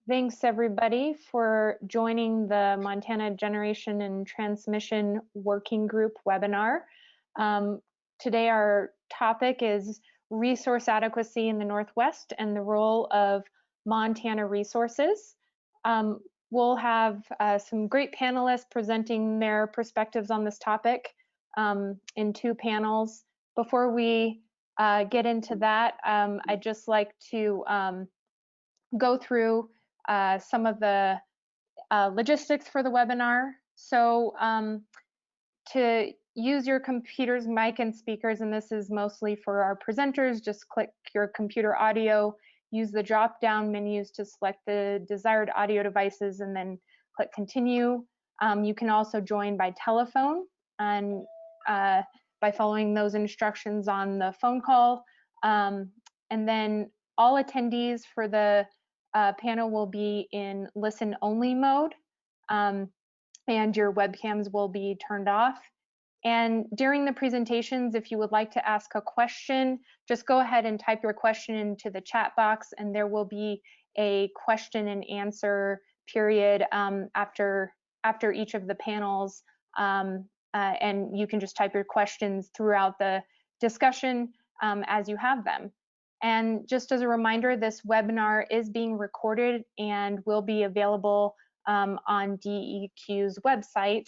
Thanks everybody for joining the Montana Generation and Transmission Working Group webinar. Today our topic is resource adequacy in the Northwest and the role of Montana resources. We'll have some great panelists presenting their perspectives on this topic in two panels. Before we get into that, I'd just like to go through some of the logistics for the webinar. So to use your computer's mic and speakers, and this is mostly for our presenters, just click your computer audio, use the drop-down menus to select the desired audio devices, and then click continue. You can also join by telephone and by following those instructions on the phone call. And then all attendees for the panel will be in listen-only mode, and your webcams will be turned off. And during the presentations, if you would like to ask a question, just go ahead and type your question into the chat box, and there will be a question and answer period after each of the panels, and you can just type your questions throughout the discussion as you have them. And just as a reminder, this webinar is being recorded and will be available on DEQ's website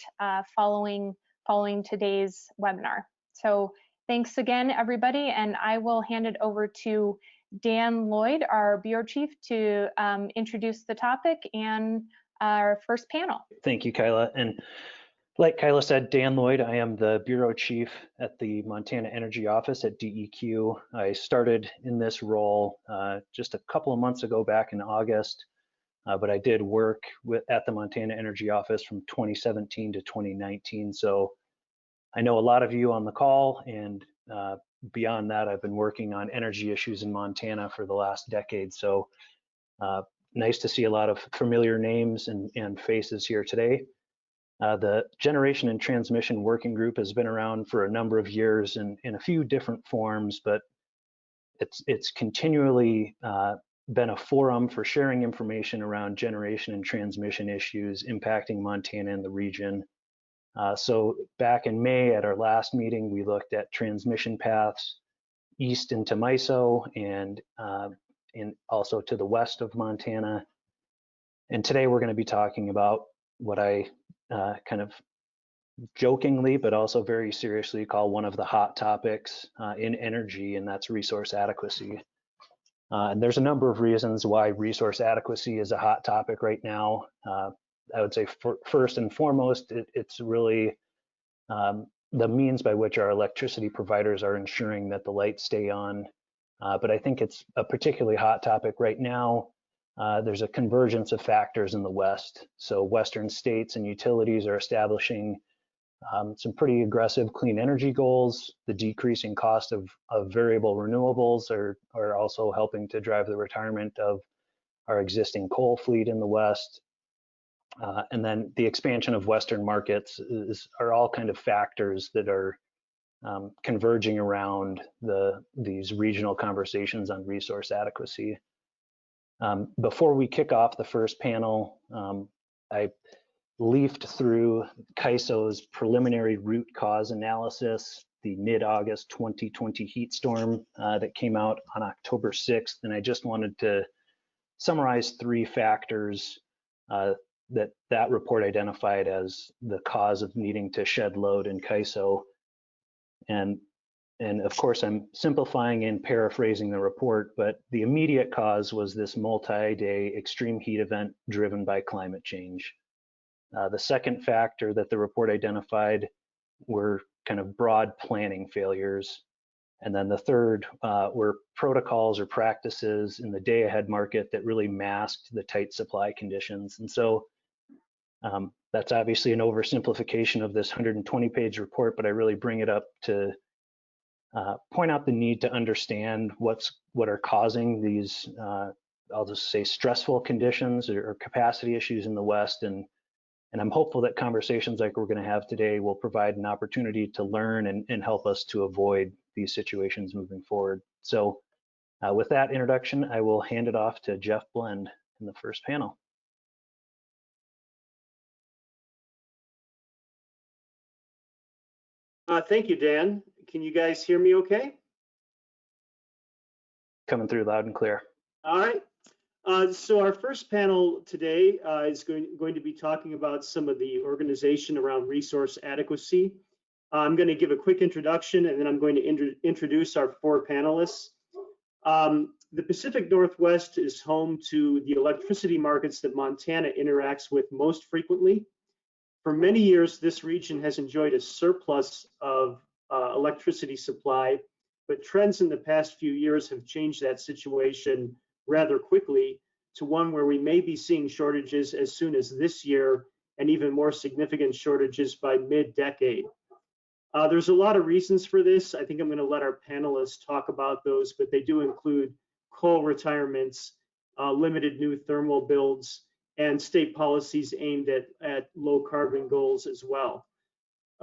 following today's webinar. So thanks again, everybody, and I will hand it over to Dan Lloyd, our Bureau Chief, to introduce the topic and our first panel. Thank you, Kyla. And like Kyla said, Dan Lloyd, I am the Bureau Chief at the Montana Energy Office at DEQ. I started in this role just a couple of months ago, back in August, but I did work at the Montana Energy Office from 2017 to 2019. So I know a lot of you on the call, and beyond that, I've been working on energy issues in Montana for the last decade. So nice to see a lot of familiar names and faces here today. The Generation and Transmission Working Group has been around for a number of years in a few different forms, but it's continually been a forum for sharing information around generation and transmission issues impacting Montana and the region. So back in May at our last meeting, we looked at transmission paths east into MISO and also to the west of Montana. And today we're going to be talking about what I kind of jokingly, but also very seriously call one of the hot topics in energy, and that's resource adequacy. And there's a number of reasons why resource adequacy is a hot topic right now. I would say first and foremost, it's really the means by which our electricity providers are ensuring that the lights stay on. But I think it's a particularly hot topic right now. There's a convergence of factors in the West. So Western states and utilities are establishing some pretty aggressive clean energy goals. The decreasing cost of variable renewables are also helping to drive the retirement of our existing coal fleet in the West. And then the expansion of Western markets are all kind of factors that are converging around these regional conversations on resource adequacy. Before we kick off the first panel, I leafed through CAISO's preliminary root cause analysis, the mid-August 2020 heat storm that came out on October 6th, and I just wanted to summarize three factors that report identified as the cause of needing to shed load in CAISO. And of course, I'm simplifying and paraphrasing the report, but the immediate cause was this multi-day extreme heat event driven by climate change. The second factor that the report identified were kind of broad planning failures. And then the third were protocols or practices in the day-ahead market that really masked the tight supply conditions. And so that's obviously an oversimplification of this 120-page report, but I really bring it up to point out the need to understand what are causing these, I'll just say, stressful conditions or capacity issues in the West. And I'm hopeful that conversations like we're going to have today will provide an opportunity to learn and help us to avoid these situations moving forward. So with that introduction, I will hand it off to Jeff Blend. in the first panel. Thank you, Dan. Can you guys hear me okay? Coming through loud and clear. All right. So our first panel today is going to be talking about some of the organization around resource adequacy. I'm going to give a quick introduction, and then I'm going to introduce our four panelists. The Pacific Northwest is home to the electricity markets that Montana interacts with most frequently. For many years, this region has enjoyed a surplus of electricity supply, but trends in the past few years have changed that situation rather quickly to one where we may be seeing shortages as soon as this year and even more significant shortages by mid-decade. There's a lot of reasons for this. I think I'm going to let our panelists talk about those, but they do include coal retirements, limited new thermal builds, and state policies aimed at low carbon goals as well.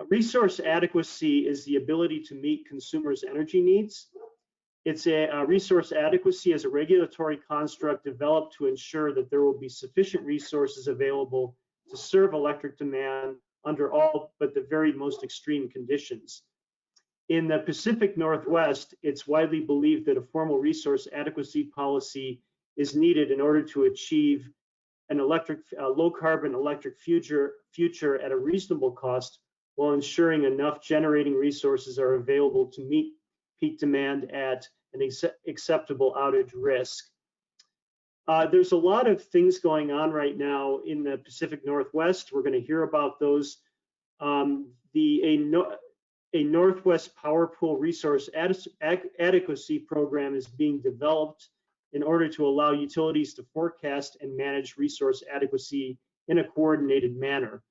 Resource adequacy is the ability to meet consumers' energy needs. It's a resource adequacy as a regulatory construct developed to ensure that there will be sufficient resources available to serve electric demand under all but the very most extreme conditions. In the Pacific Northwest, it's widely believed that a formal resource adequacy policy is needed in order to achieve an low carbon electric future at a reasonable cost while ensuring enough generating resources are available to meet peak demand at an acceptable outage risk. There's a lot of things going on right now in the Pacific Northwest. We're going to hear about those. A Northwest Power Pool Resource Adequacy Program is being developed in order to allow utilities to forecast and manage resource adequacy in a coordinated manner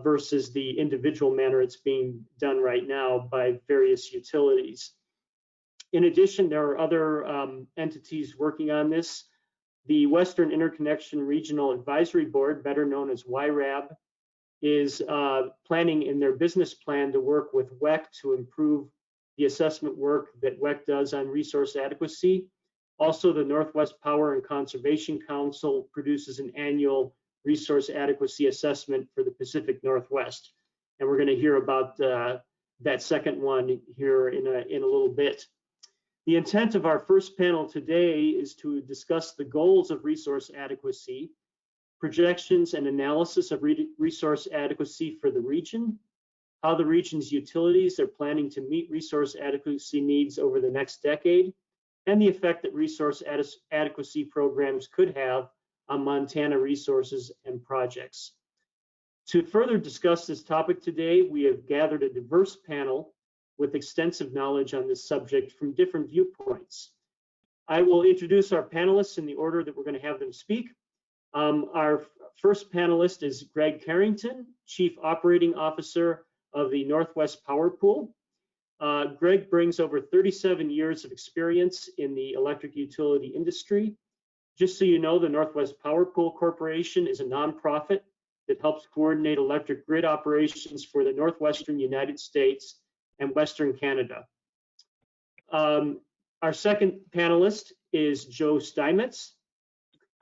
versus the individual manner it's being done right now by various utilities. In addition, there are other entities working on this. The Western Interconnection Regional Advisory Board, better known as WIRAB, is planning in their business plan to work with WEC to improve the assessment work that WEC does on resource adequacy. Also, the Northwest Power and Conservation Council produces an annual resource adequacy assessment for the Pacific Northwest. And we're going to hear about that second one here in a little bit. The intent of our first panel today is to discuss the goals of resource adequacy, projections and analysis of resource adequacy for the region, how the region's utilities are planning to meet resource adequacy needs over the next decade, and the effect that resource adequacy programs could have on Montana resources and projects. To further discuss this topic today, we have gathered a diverse panel with extensive knowledge on this subject from different viewpoints. I will introduce our panelists in the order that we're going to have them speak. Our first panelist is Greg Carrington, Chief Operating Officer of the Northwest Power Pool. Greg brings over 37 years of experience in the electric utility industry. Just so you know, the Northwest Power Pool Corporation is a nonprofit that helps coordinate electric grid operations for the Northwestern United States and Western Canada. Our second panelist is Joe Steinmetz.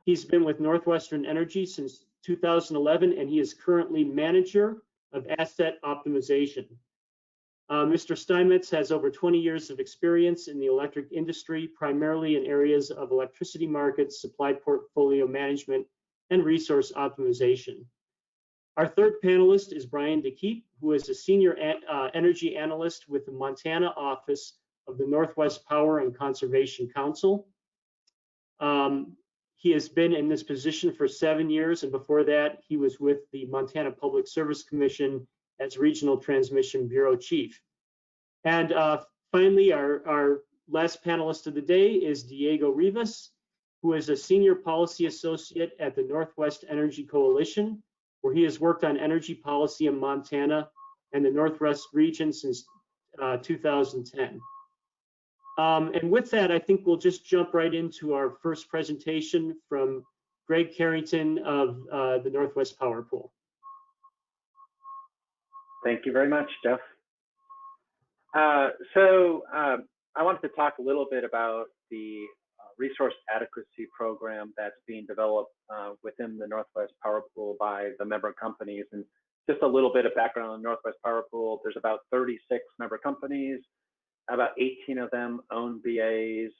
He's been with Northwestern Energy since 2011, and he is currently manager of asset optimization. Mr. Steinmetz has over 20 years of experience in the electric industry, primarily in areas of electricity markets, supply portfolio management, and resource optimization. Our third panelist is Brian DeKeep, who is a senior energy analyst with the Montana office of the Northwest Power and Conservation Council. He has been in this position for 7 years, and before that, he was with the Montana Public Service Commission as Regional Transmission Bureau Chief. And finally, our last panelist of the day is Diego Rivas, who is a Senior Policy Associate at the Northwest Energy Coalition, where he has worked on energy policy in Montana and the Northwest region since 2010. And with that, I think we'll just jump right into our first presentation from Greg Carrington of the Northwest Power Pool. Thank you very much, Jeff. I wanted to talk a little bit about the resource adequacy program that's being developed within the Northwest Power Pool by the member companies. And just a little bit of background on Northwest Power Pool, there's about 36 member companies. About 18 of them own BAs.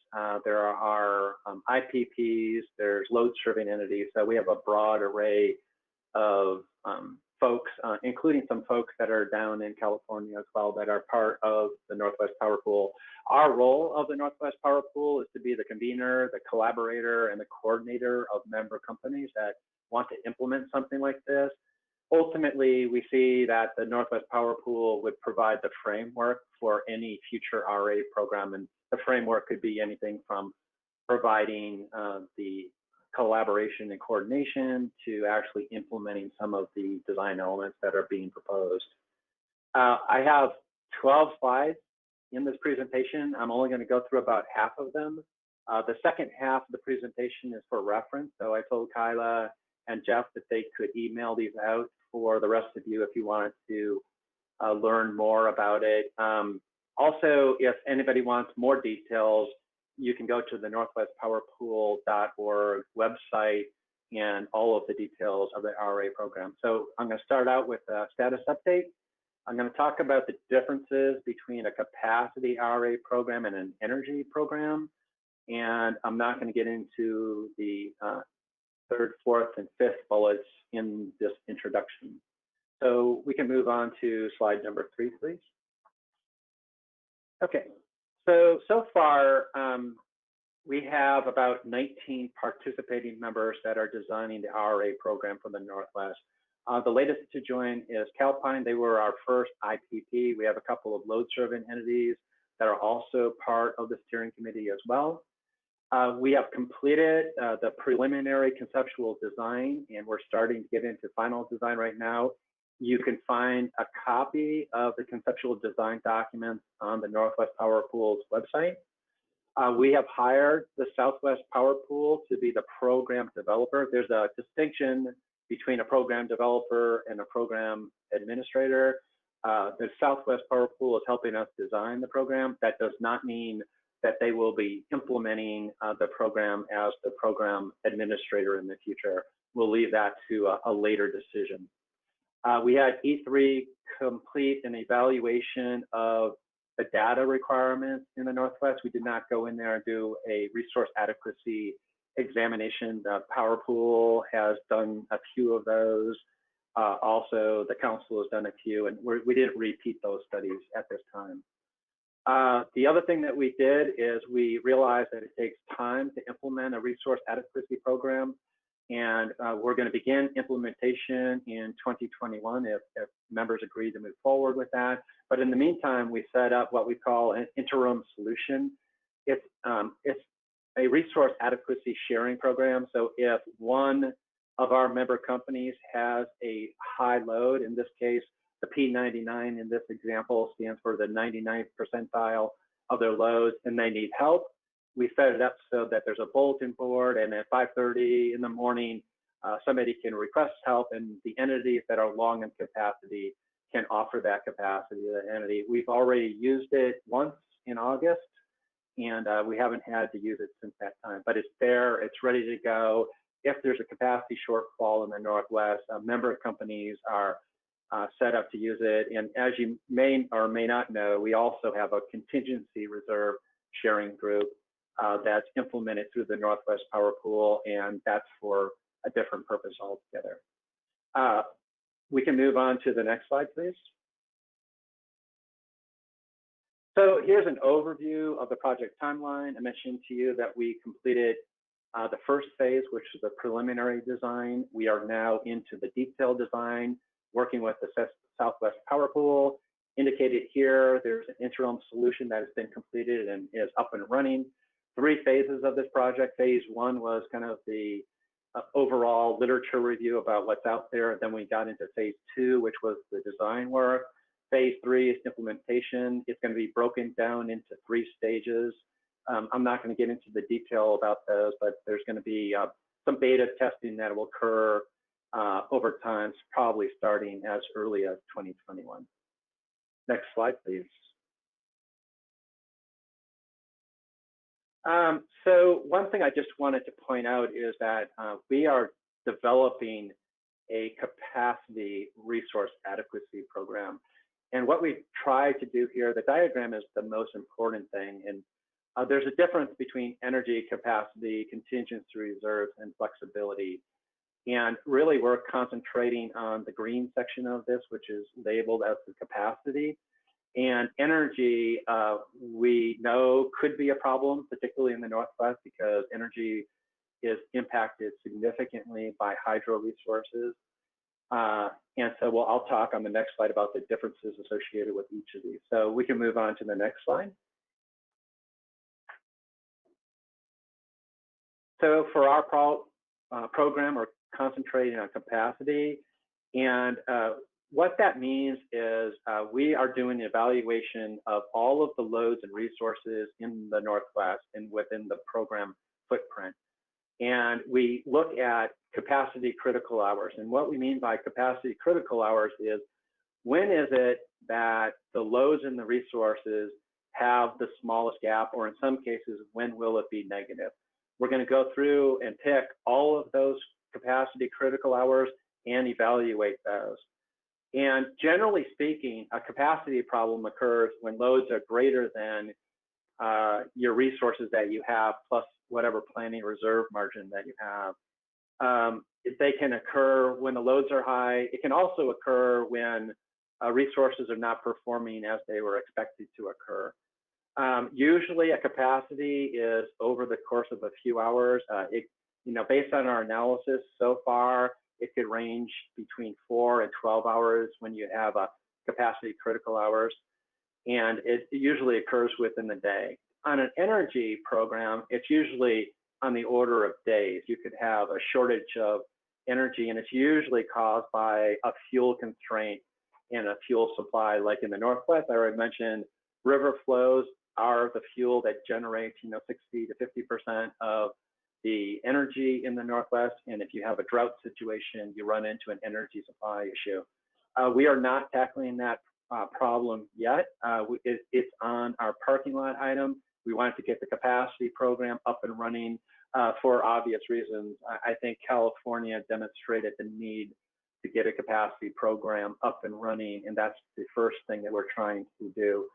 There are IPPs, there's load serving entities. So we have a broad array of folks, including some folks that are down in California as well that are part of the Northwest Power Pool. Our role of the Northwest Power Pool is to be the convener, the collaborator, and the coordinator of member companies that want to implement something like this. Ultimately, we see that the Northwest Power Pool would provide the framework for any future RA program, and the framework could be anything from providing the collaboration and coordination to actually implementing some of the design elements that are being proposed. I have 12 slides in this presentation. I'm only going to go through about half of them. The second half of the presentation is for reference. So I told Kyla and Jeff that they could email these out for the rest of you if you wanted to learn more about it. Also, if anybody wants more details, you can go to the northwestpowerpool.org website and all of the details of the RA program. So I'm going to start out with a status update. I'm going to talk about the differences between a capacity RA program and an energy program. And I'm not going to get into the third, fourth, and fifth bullets in this introduction. So we can move on to slide number 3, please. Okay, so far, we have about 19 participating members that are designing the RA program for the Northwest. The latest to join is Calpine. They were our first IPP. We have a couple of load serving entities that are also part of the steering committee as well. We have completed the preliminary conceptual design, and we're starting to get into final design right now. You can find a copy of the conceptual design documents on the Northwest Power Pool's website. We have hired the Southwest Power Pool to be the program developer. There's a distinction between a program developer and a program administrator. The Southwest Power Pool is helping us design the program. That does not mean that they will be implementing the program as the program administrator in the future. We'll leave that to a later decision. We had E3 complete an evaluation of the data requirements in the Northwest. We did not go in there and do a resource adequacy examination. The Power Pool has done a few of those. Also, the council has done a few, and we didn't repeat those studies at this time. The other thing that we did is we realized that it takes time to implement a resource adequacy program, and we're going to begin implementation in 2021 if members agree to move forward with that. But in the meantime, we set up what we call an interim solution. It's a resource adequacy sharing program. So if one of our member companies has a high load, in this case, the P99 in this example stands for the 99th percentile of their loads, and they need help, we set it up so that there's a bulletin board, and at 5:30 in the morning, somebody can request help, and the entities that are long in capacity can offer that capacity to the entity. We've already used it once in August, and we haven't had to use it since that time, but it's there, it's ready to go. If there's a capacity shortfall in the Northwest, member companies are set up to use it. And as you may or may not know, we also have a contingency reserve sharing group that's implemented through the Northwest Power Pool, and that's for a different purpose altogether. We can move on to the next slide, please. So here's an overview of the project timeline. I mentioned to you that we completed the first phase, which is the preliminary design. We are now into the detailed design, working with the Southwest Power Pool. Indicated here, there's an interim solution that has been completed and is up and running. 3 phases of this project. Phase 1 was kind of the overall literature review about what's out there. Then we got into phase 2, which was the design work. Phase 3 is implementation. It's going to be broken down into 3 stages. I'm not going to get into the detail about those, but there's going to be some beta testing that will occur over time, probably starting as early as 2021. Next slide, please. So one thing I just wanted to point out is that we are developing a capacity resource adequacy program. And what we've tried to do here, the diagram is the most important thing. And there's a difference between energy capacity, contingency reserves, and flexibility. And really, we're concentrating on the green section of this, which is labeled as the capacity. And energy, we know could be a problem, particularly in the Northwest, because energy is impacted significantly by hydro resources. And so I'll talk on the next slide about the differences associated with each of these. So we can move on to the next slide. So for our program, we're concentrating on capacity. And what that means is we are doing the evaluation of all of the loads and resources in the Northwest and within the program footprint. And we look at capacity critical hours. And what we mean by capacity critical hours is when is it that the loads and the resources have the smallest gap, or in some cases, when will it be negative? We're going to go through and pick all of those capacity critical hours and evaluate those. And generally speaking, a capacity problem occurs when loads are greater than your resources that you have, plus whatever planning reserve margin that you have. They can occur when the loads are high. It can also occur when resources are not performing as they were expected to occur. Usually a capacity is over the course of a few hours. Based on our analysis so far, it could range between 4 and 12 hours when you have a capacity critical hours. And it usually occurs within the day. On an energy program, it's usually on the order of days. You could have a shortage of energy, and it's usually caused by a fuel constraint in a fuel supply. Like in the Northwest, I already mentioned, river flows are the fuel that generates 60 to 50% of the energy in the Northwest. And if you have a drought situation, you run into an energy supply issue. We are not tackling that problem yet. It's on our parking lot item. We wanted to get the capacity program up and running for obvious reasons. I think California demonstrated the need to get a capacity program up and running, and that's the first thing that we're trying to do.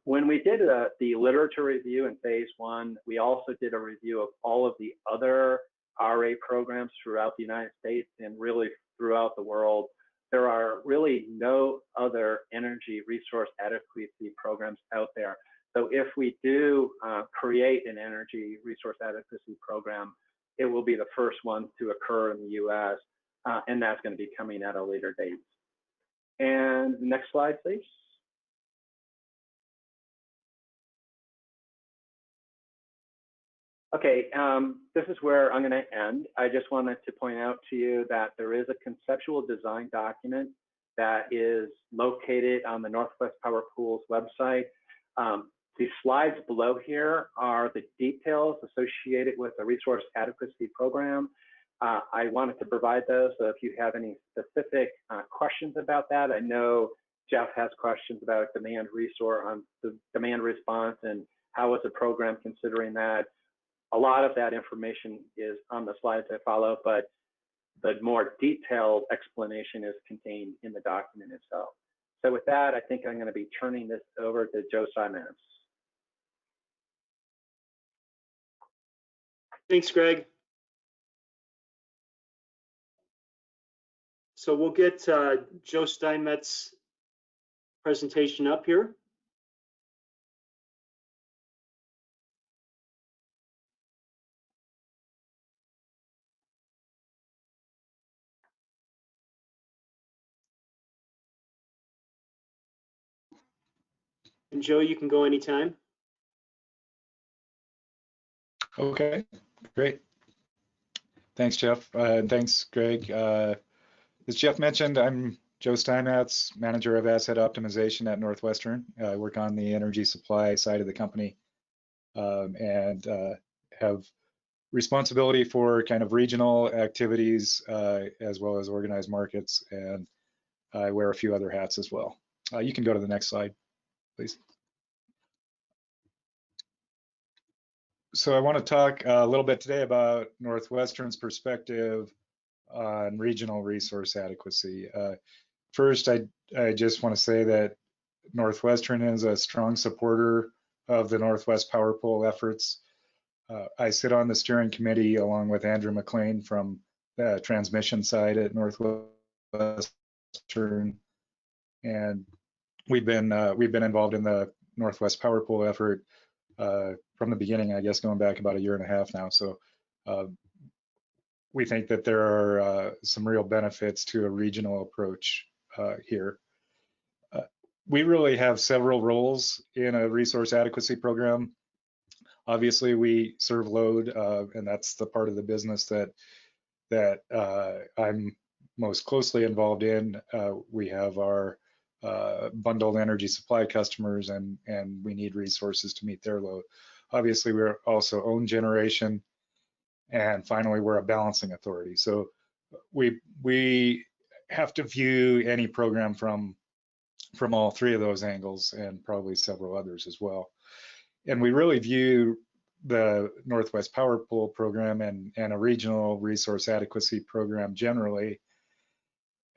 When we did the literature review in phase 1, we also did a review of all of the other RA programs throughout the United States and really throughout the world. There are really no other energy resource adequacy programs out there. So if we do create an energy resource adequacy program, it will be the first one to occur in the US, and that's going to be coming at a later date. And next slide, please. Okay, this is where I'm going to end. I just wanted to point out to you that there is a conceptual design document that is located on the Northwest Power Pool's website. The slides below here are the details associated with the resource adequacy program. I wanted to provide those, so if you have any specific questions about that, I know Jeff has questions about demand resource on the demand response and how is the program considering that. A lot of that information is on the slides that follow, but the more detailed explanation is contained in the document itself. So with that, I think I'm going to be turning this over to Joe Simons. Thanks, Greg. So we'll get Joe Steinmetz's presentation up here. And Joe, you can go anytime. Okay, great. Thanks, Jeff. Thanks, Greg. As Jeff mentioned, I'm Joe Steinmetz, Manager of Asset Optimization at Northwestern. I work on the energy supply side of the company and have responsibility for kind of regional activities as well as organized markets, and I wear a few other hats as well. You can go to the next slide, please. So I want to talk a little bit today about Northwestern's perspective on regional resource adequacy. First, I just want to say that Northwestern is a strong supporter of the Northwest Power Pool efforts. I sit on the steering committee along with Andrew McLean from the transmission side at Northwestern, and we've been involved in the Northwest Power Pool effort from the beginning, I guess, going back about a year and a half now. So we think that there are some real benefits to a regional approach here. We really have several roles in a resource adequacy program. Obviously, we serve Lloyd, and that's the part of the business that I'm most closely involved in. We have our bundled energy supply customers, and we need resources to meet their load. Obviously, we're also own generation, and finally, we're a balancing authority. So we have to view any program from all three of those angles, and probably several others as well. And we really view the Northwest Power Pool program and a regional resource adequacy program generally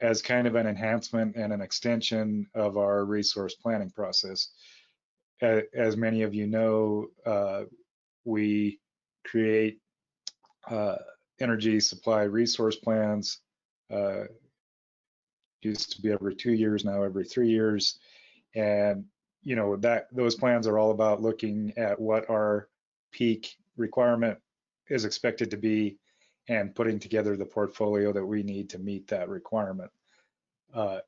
as kind of an enhancement and an extension of our resource planning process. As many of you know, we create energy supply resource plans. Used to be every 2 years, now every 3 years. And you know, that those plans are all about looking at what our peak requirement is expected to be and putting together the portfolio that we need to meet that requirement. I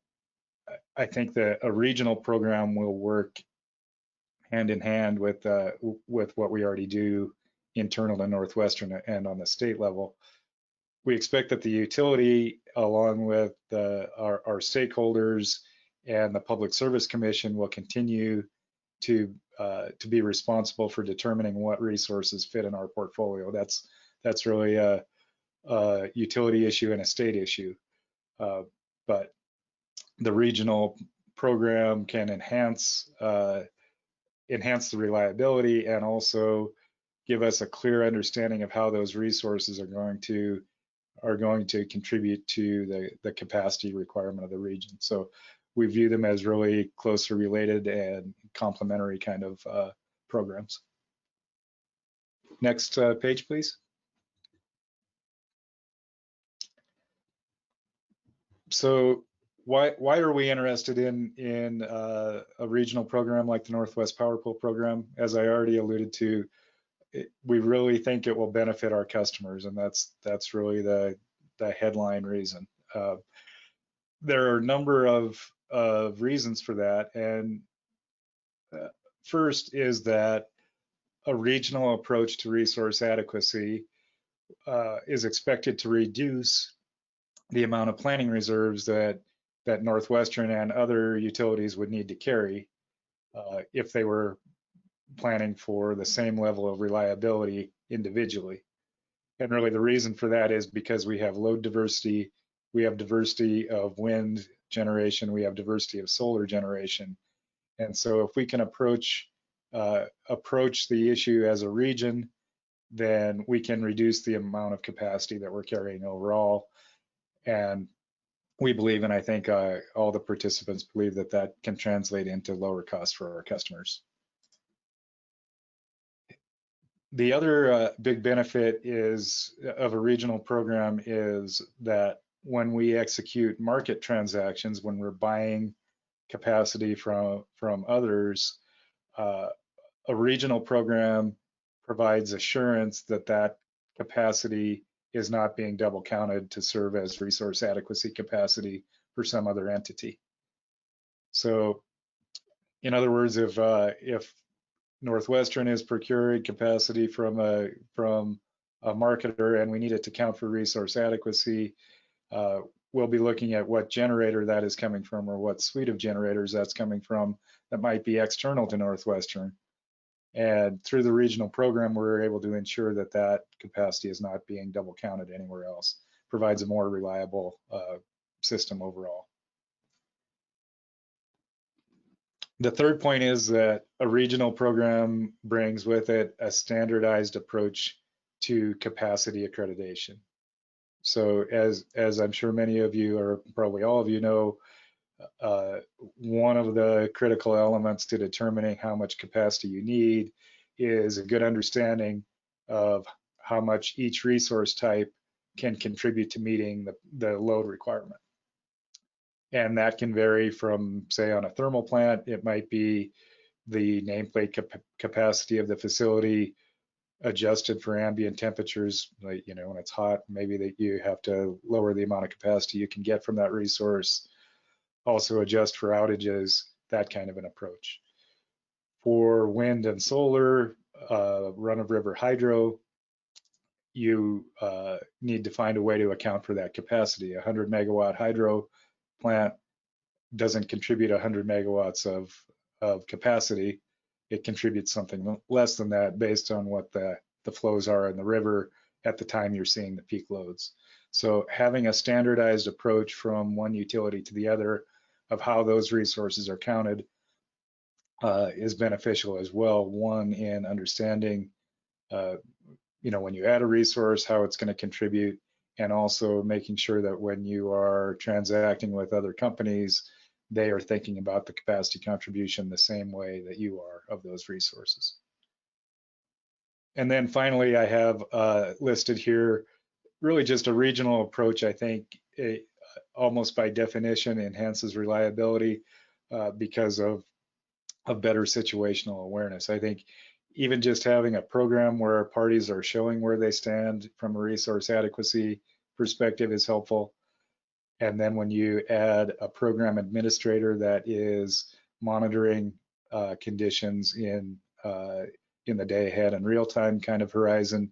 think that a regional program will work hand in hand with what we already do internal to Northwestern and on the state level. We expect that the utility, along with our stakeholders and the Public Service Commission, will continue to be responsible for determining what resources fit in our portfolio. That's really a utility issue and a state issue. But the regional program can enhance the reliability and also give us a clear understanding of how those resources are going to contribute to the capacity requirement of the region. So we view them as really closely related and complementary kind of programs. Next page, please. So why are we interested in a regional program like the Northwest Power Pool program? As I already alluded to, we really think it will benefit our customers, and that's really the headline reason. There are a number of reasons for that, and first is that a regional approach to resource adequacy is expected to reduce the amount of planning reserves that Northwestern and other utilities would need to carry if they were planning for the same level of reliability individually. And really the reason for that is because we have load diversity, we have diversity of wind generation, we have diversity of solar generation. And so if we can approach the issue as a region, then we can reduce the amount of capacity that we're carrying overall. And we believe, and I think all the participants believe, that that can translate into lower costs for our customers. The other big benefit of a regional program is that when we execute market transactions, when we're buying capacity from others, a regional program provides assurance that that capacity is not being double counted to serve as resource adequacy capacity for some other entity. So in other words, if Northwestern is procuring capacity from a marketer and we need it to count for resource adequacy, we'll be looking at what generator that is coming from, or what suite of generators that's coming from that might be external to Northwestern. And through the regional program, we're able to ensure that that capacity is not being double counted anywhere else. Provides a more reliable system overall. The third point is that a regional program brings with it a standardized approach to capacity accreditation. So as I'm sure many of you, or probably all of you know, one of the critical elements to determining how much capacity you need is a good understanding of how much each resource type can contribute to meeting the load requirement. And that can vary from, say, on a thermal plant, it might be the nameplate capacity of the facility adjusted for ambient temperatures. Like, you know, when it's hot, maybe that you have to lower the amount of capacity you can get from that resource. Also adjust for outages, that kind of an approach. For wind and solar, run-of-river hydro, you need to find a way to account for that capacity. 100 megawatt hydro plant doesn't contribute 100 megawatts of capacity. It contributes something less than that based on what the flows are in the river at the time you're seeing the peak loads. So having a standardized approach from one utility to the other of how those resources are counted is beneficial as well. One, in understanding, you know, when you add a resource, how it's going to contribute, and also making sure that when you are transacting with other companies, they are thinking about the capacity contribution the same way that you are of those resources. And then finally, I have listed here really just a regional approach. I think it, almost by definition enhances reliability because of better situational awareness. I think even just having a program where parties are showing where they stand from a resource adequacy perspective is helpful. And then when you add a program administrator that is monitoring conditions in the day ahead and real-time kind of horizon,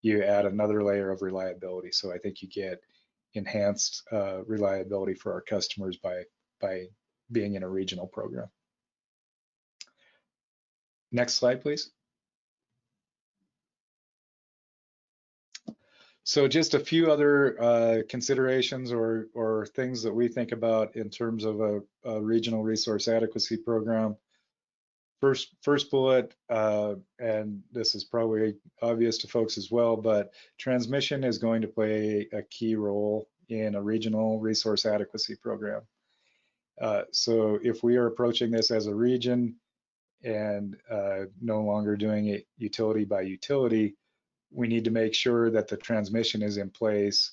you add another layer of reliability. So I think you get enhanced reliability for our customers by being in a regional program. Next slide, please. So just a few other considerations or things that we think about in terms of a regional resource adequacy program. First bullet, and this is probably obvious to folks as well, but transmission is going to play a key role in a regional resource adequacy program. So if we are approaching this as a region and no longer doing it utility by utility, we need to make sure that the transmission is in place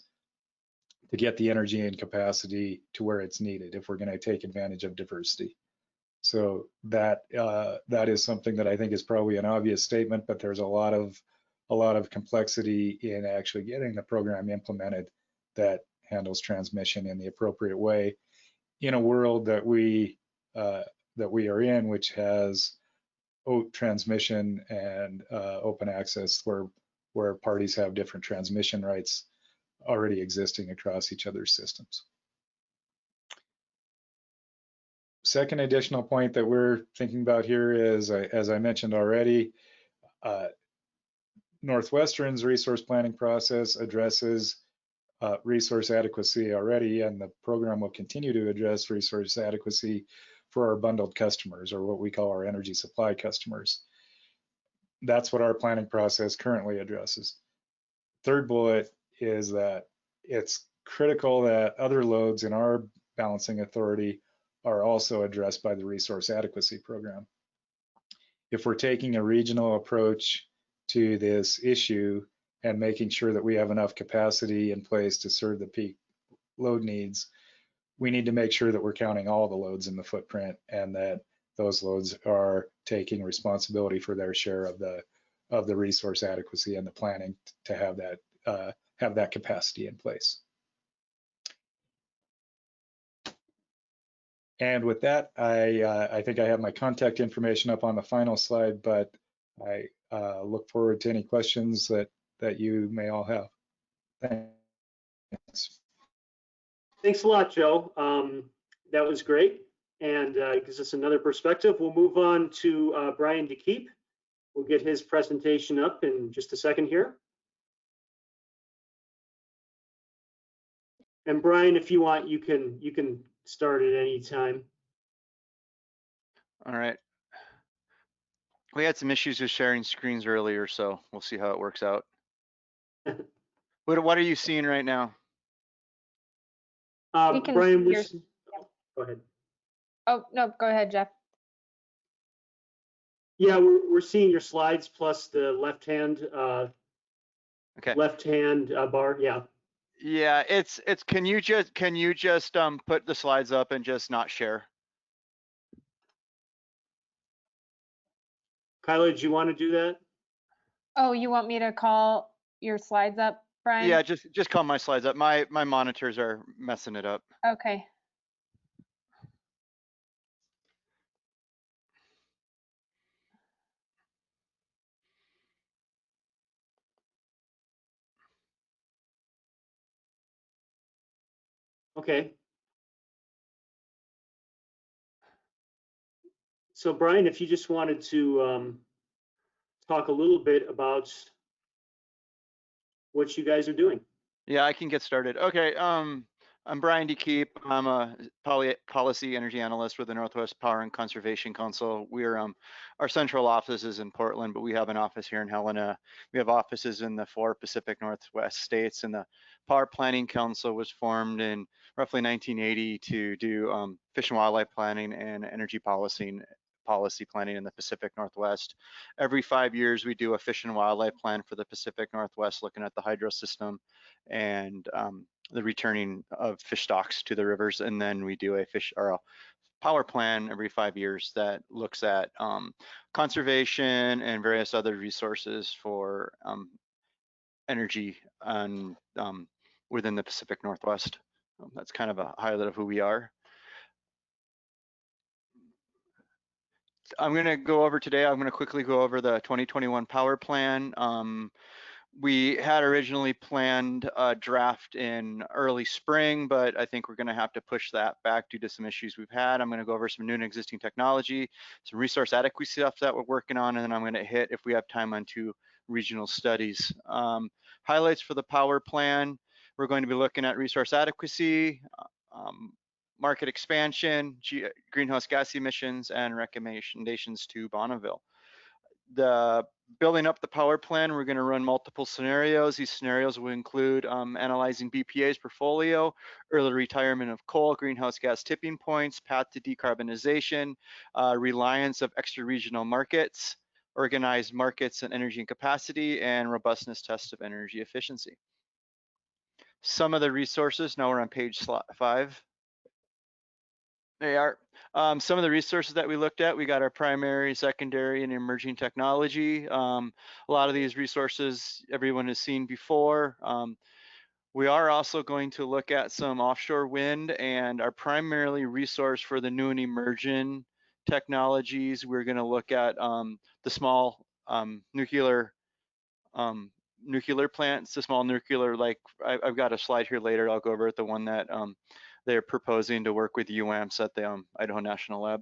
to get the energy and capacity to where it's needed if we're going to take advantage of diversity. So that is something that I think is probably an obvious statement, but there's a lot of complexity in actually getting the program implemented that handles transmission in the appropriate way in a world that we are in, which has transmission and open access where parties have different transmission rights already existing across each other's systems. Second additional point that we're thinking about here is, as I mentioned already, Northwestern's resource planning process addresses resource adequacy already, and the program will continue to address resource adequacy for our bundled customers, or what we call our energy supply customers. That's what our planning process currently addresses. Third bullet is that it's critical that other loads in our balancing authority are also addressed by the resource adequacy program. If we're taking a regional approach to this issue and making sure that we have enough capacity in place to serve the peak load needs, we need to make sure that we're counting all the loads in the footprint and that those loads are taking responsibility for their share of the resource adequacy and the planning to have that capacity in place. And with that, I think I have my contact information up on the final slide, but I look forward to any questions that you may all have. Thanks. Thanks a lot, Joe. That was great, and gives us another perspective. We'll move on to Brian DeKeep. We'll get his presentation up in just a second here. And Brian, if you want, you can start at any time. All right. We had some issues with sharing screens earlier, so we'll see how it works out. What are you seeing right now? We can Brian, see your- go ahead. Oh, no, go ahead, Jeff. Yeah, we're seeing your slides plus the left-hand Okay. bar. Yeah. Yeah, it's can you just put the slides up and just not share? Kyla, do you want to do that? Oh, you want me to call your slides up, Brian? Yeah, just call my slides up. My monitors are messing it up. Okay. Okay. So Brian, if you just wanted to talk a little bit about what you guys are doing. Yeah, I can get started. Okay, I'm Brian DeKeep. I'm a policy energy analyst with the Northwest Power and Conservation Council. We're our central office is in Portland, but we have an office here in Helena. We have offices in the 4 Pacific Northwest states, and the Power Planning Council was formed in roughly 1980 to do fish and wildlife planning and energy policy planning in the Pacific Northwest. Every 5 years, we do a fish and wildlife plan for the Pacific Northwest, looking at the hydro system and the returning of fish stocks to the rivers. And then we do a fish or a power plan every 5 years that looks at conservation and various other resources for energy and within the Pacific Northwest. That's kind of a highlight of who we are. I'm going to quickly go over the 2021 power plan. We had originally planned a draft in early spring, but I think we're going to have to push that back due to some issues we've had. I'm going to go over some new and existing technology, some resource adequacy stuff that we're working on, and then I'm going to hit, if we have time, on 2 regional studies. Highlights for the power plan: we're going to be looking at resource adequacy, market expansion, greenhouse gas emissions, and recommendations to Bonneville. The building up the power plan, we're going to run multiple scenarios. These scenarios will include analyzing BPA's portfolio, early retirement of coal, greenhouse gas tipping points, path to decarbonization, reliance of extra regional markets, organized markets and energy and capacity, and robustness tests of energy efficiency. Some of the resources, now we're on page 5. They are. Some of the resources that we looked at, we got our primary, secondary, and emerging technology. A lot of these resources everyone has seen before. We are also going to look at some offshore wind, and our primarily resource for the new and emerging technologies, we're going to look at the small nuclear plants, the small nuclear, like I've got a slide here later, I'll go over it, the one that they're proposing to work with UAMPS at the Idaho National Lab.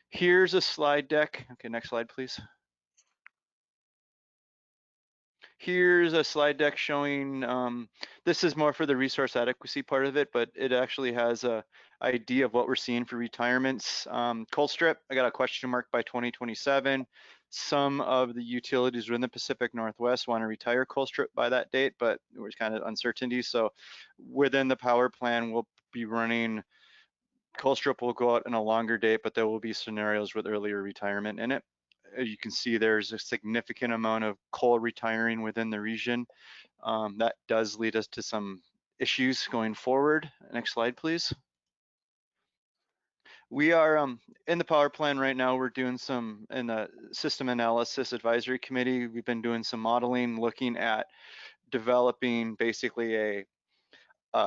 Here's a slide deck. Okay, next slide, please. Here's a slide deck showing, this is more for the resource adequacy part of it, but it actually has a idea of what we're seeing for retirements. Colstrip, I got a question mark by 2027. Some of the utilities within the Pacific Northwest want to retire Colstrip by that date, but there was kind of uncertainty. So within the power plan, we'll be running, Colstrip will go out in a longer date, but there will be scenarios with earlier retirement in it. As you can see, there's a significant amount of coal retiring within the region. That does lead us to some issues going forward. Next slide, please. We are in the power plan right now. We're doing some, in the system analysis advisory committee, we've been doing some modeling, looking at developing basically a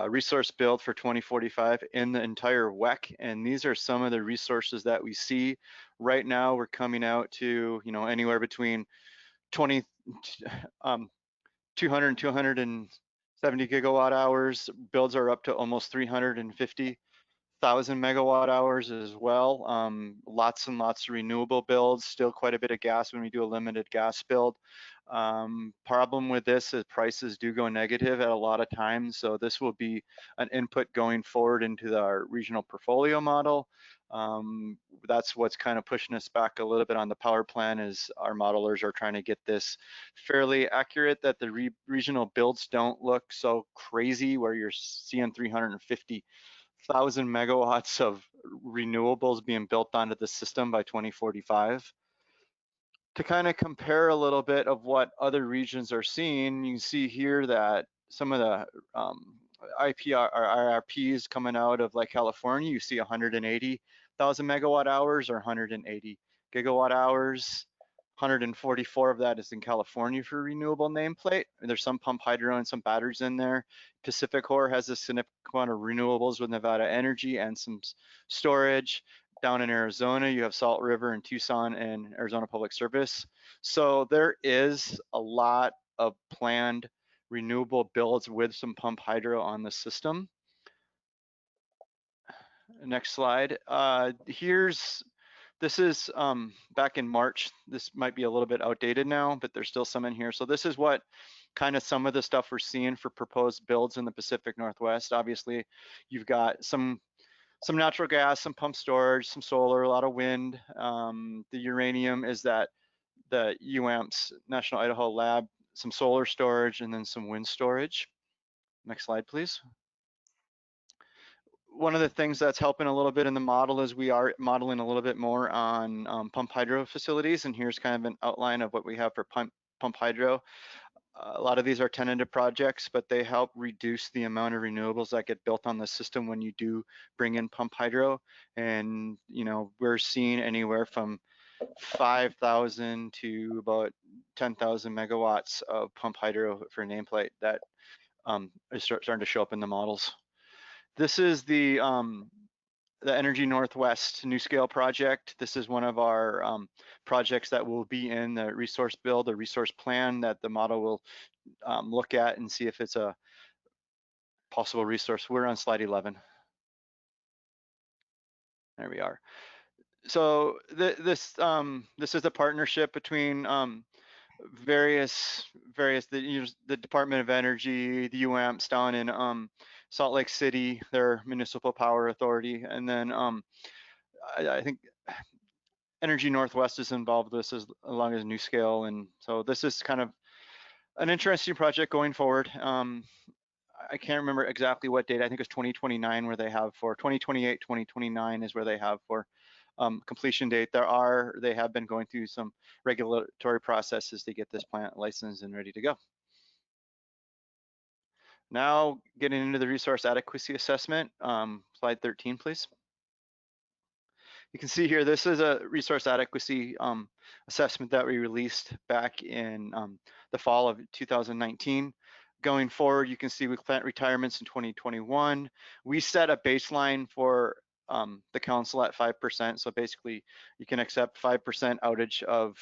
resource build for 2045 in the entire WEC, and these are some of the resources that we see right now. We're coming out to, you know, anywhere between 200 and 270 gigawatt hours. Builds are up to almost 350,000 megawatt hours as well. Lots and lots of renewable builds, still quite a bit of gas when we do a limited gas build. Problem with this is prices do go negative at a lot of times, so this will be an input going forward into our regional portfolio model. That's what's kind of pushing us back a little bit on the power plan, is our modelers are trying to get this fairly accurate, that the regional builds don't look so crazy where you're seeing 350,000 megawatts of renewables being built onto the system by 2045. To kind of compare a little bit of what other regions are seeing, you can see here that some of the IPR or IRPs coming out of like California, you see 180,000 megawatt hours or 180 gigawatt hours. 144 of that is in California for renewable nameplate. There's some pump hydro and some batteries in there. Pacific Core has a significant amount of renewables with Nevada Energy and some storage. Down in Arizona, you have Salt River and Tucson and Arizona Public Service. So there is a lot of planned renewable builds with some pump hydro on the system. Next slide. This is back in March. This might be a little bit outdated now, but there's still some in here. So this is what kind of some of the stuff we're seeing for proposed builds in the Pacific Northwest. Obviously, you've got some natural gas, some pump storage, some solar, a lot of wind. The uranium is that the UAMPS National Idaho Lab, some solar storage, and then some wind storage. Next slide, please. One of the things that's helping a little bit in the model is we are modeling a little bit more on pump hydro facilities, and here's kind of an outline of what we have for pump hydro. A lot of these are tentative projects, but they help reduce the amount of renewables that get built on the system when you do bring in pump hydro. And we're seeing anywhere from 5,000 to about 10,000 megawatts of pump hydro for nameplate that is starting to show up in the models. This is the Energy Northwest NuScale project. This is one of our projects that will be in the resource build, the resource plan that the model will look at and see if it's a possible resource. We're on slide 11. There we are. So this is a partnership between the Department of Energy, the UAMPS down in Salt Lake City, their municipal power authority, and then I think Energy Northwest is involved with this as long as NuScale, and so this is kind of an interesting project going forward. I can't remember exactly what date. I think it's 2029 where they have for 2028, 2029 is where they have for completion date. They have been going through some regulatory processes to get this plant licensed and ready to go. Now getting into the resource adequacy assessment, slide 13, please. You can see here, this is a resource adequacy assessment that we released back in the fall of 2019. Going forward, you can see with plant retirements in 2021, we set a baseline for the council at 5%. So basically, you can accept 5% outage of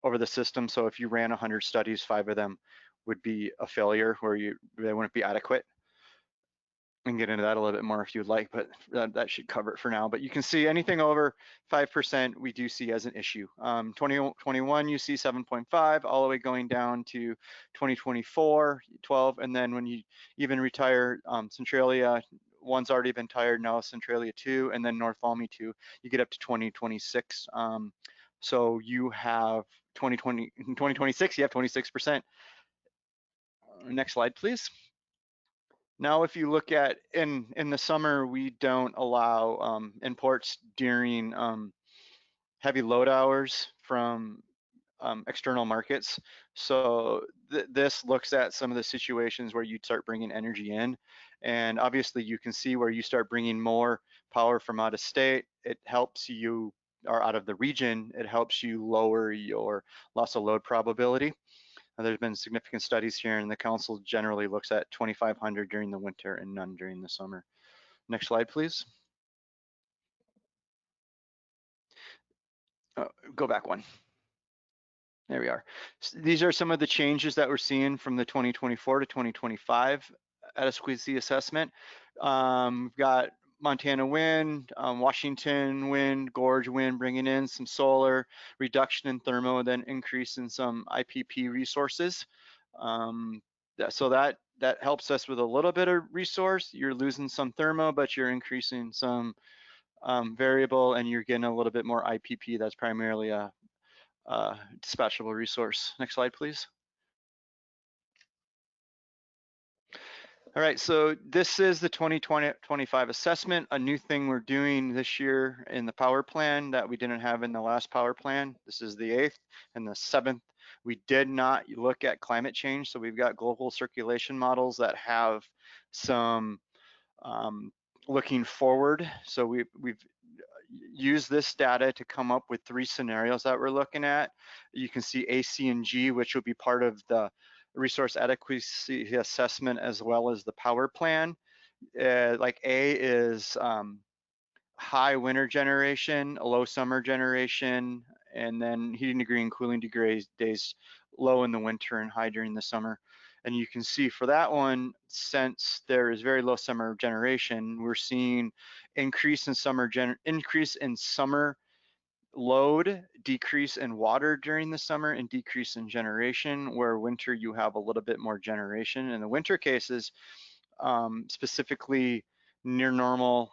over the system. So if you ran 100 studies, 5 of them would be a failure where they wouldn't be adequate. We can get into that a little bit more if you'd like, but that should cover it for now. But you can see anything over 5% we do see as an issue. 2021 you see 7.5, all the way going down to 2024, 12, and then when you even retire Centralia, one's already been tired, now Centralia 2, and then North Valmy 2, you get up to 2026. So you have 2026, you have 26%. Next slide, please. Now, if you look at in the summer, we don't allow imports during heavy load hours from external markets. So this looks at some of the situations where you'd start bringing energy in. And obviously, you can see where you start bringing more power from out of state. It helps you, or out of the region, it helps you lower your loss of load probability. There's been significant studies here, and the council generally looks at 2,500 during the winter and none during the summer. Next slide, please. Go back one. There we are. So these are some of the changes that we're seeing from the 2024 to 2025 adequacy assessment. We've got Montana wind, Washington wind, gorge wind, bringing in some solar, reduction in thermo, then increase in some IPP resources. So that helps us with a little bit of resource. You're losing some thermo, but you're increasing some variable, and you're getting a little bit more IPP. That's primarily a dispatchable resource. Next slide, please. All right, so this is the 2020-25 assessment. A new thing we're doing this year in the power plan that we didn't have in the last power plan. This is the 8th and the 7th. We did not look at climate change, so we've got global circulation models that have some looking forward. So we've used this data to come up with 3 scenarios that we're looking at. You can see A, C, and G, which will be part of the resource adequacy assessment as well as the power plan. Like A is high winter generation, low summer generation, and then heating degree and cooling degree days low in the winter and high during the summer. And you can see for that one, since there is very low summer generation, we're seeing increase in summer load, decrease in water during the summer, and decrease in generation, where winter you have a little bit more generation. In the winter cases, specifically near normal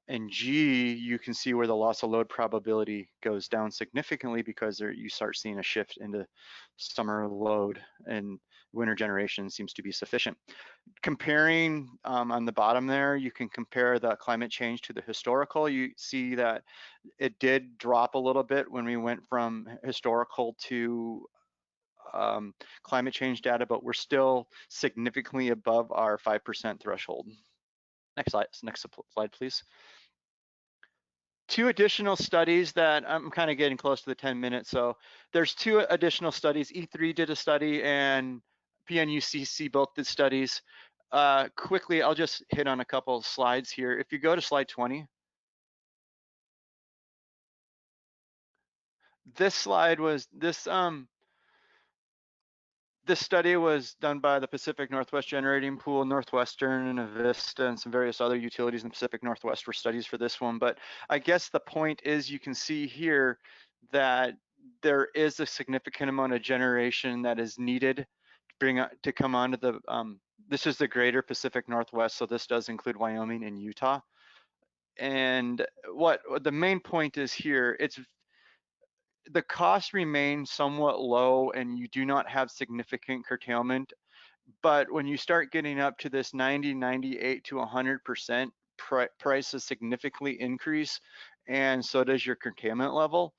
and G, you can see where the loss of load probability goes down significantly because you start seeing a shift into summer load, and winter generation seems to be sufficient. Comparing on the bottom there, you can compare the climate change to the historical. You see that it did drop a little bit when we went from historical to climate change data, but we're still significantly above our 5% threshold. Next slide, please. 2 additional studies that I'm kind of getting close to the 10 minutes. So there's 2 additional studies. E3 did a study and PNUCC both did studies. Quickly, I'll just hit on a couple of slides here. If you go to slide 20. This slide was, this study was done by the Pacific Northwest Generating Pool, Northwestern, and Avista, and some various other utilities in the Pacific Northwest for studies for this one. But I guess the point is you can see here that there is a significant amount of generation that is needed to come onto the, this is the greater Pacific Northwest, so this does include Wyoming and Utah. And what the main point is here, the costs remain somewhat low and you do not have significant curtailment. But when you start getting up to this 90, 98 to 100%, prices significantly increase, and so does your curtailment level.